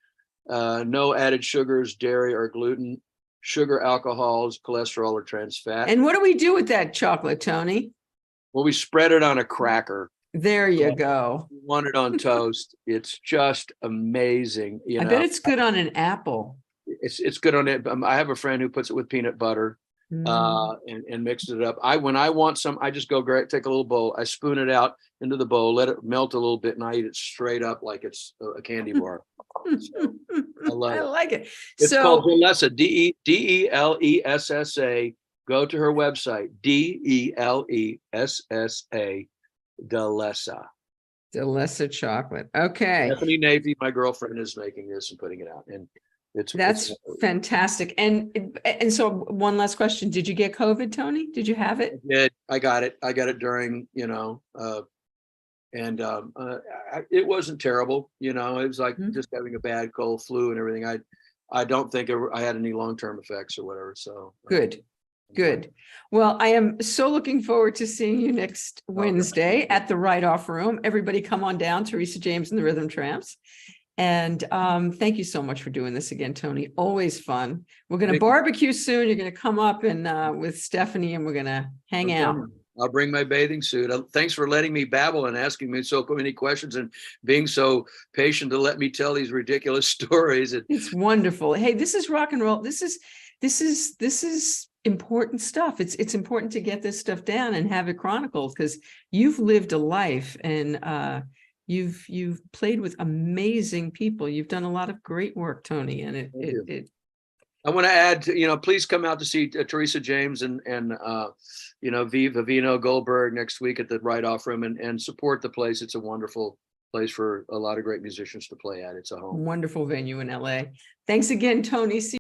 no added sugars, dairy, or gluten, sugar, alcohols, cholesterol, or trans fat. And what do we do with that chocolate, Tony? Well, we spread it on a cracker. There you go. You want it on toast. It's just amazing. I bet it's good on an apple. It's good on it. I have a friend who puts it with peanut butter and mixes it up. When I want some, I just go take a little bowl. I spoon it out into the bowl, let it melt a little bit, and I eat it straight up like it's a candy bar. So, I love it. I like it. It's So called Delessa, Delessa. Go to her website, Delessa, Delessa. Delessa chocolate. Okay. Stephanie Navy, my girlfriend, is making this and putting it out, and That's fantastic. And so one last question. Did you get COVID, Tony? Did you have it? I got it. I got it during, it wasn't terrible. It was like just having a bad cold, flu, and everything. I don't think I had any long-term effects or whatever. So good. Good. Well, I am so looking forward to seeing you next Wednesday at the Write-Off Room. Everybody come on down, Teresa James and the Rhythm Tramps. And thank you so much for doing this again, Tony. Always fun. We're going to barbecue soon. You're going to come up and with Stephanie, and we're going to hang out. I'll bring my bathing suit. Thanks for letting me babble and asking me so many questions and being so patient to let me tell these ridiculous stories. It's wonderful. Hey, this is rock and roll. This is important stuff. It's important to get this stuff down and have it chronicled, because you've lived a life, and you've played with amazing people. You've done a lot of great work, Tony. And I want to add, please come out to see Teresa James and Vivino Goldberg next week at the Write-Off Room, and support the place. It's a wonderful place for a lot of great musicians to play at. It's a home. Wonderful venue in LA. Thanks again, Tony. See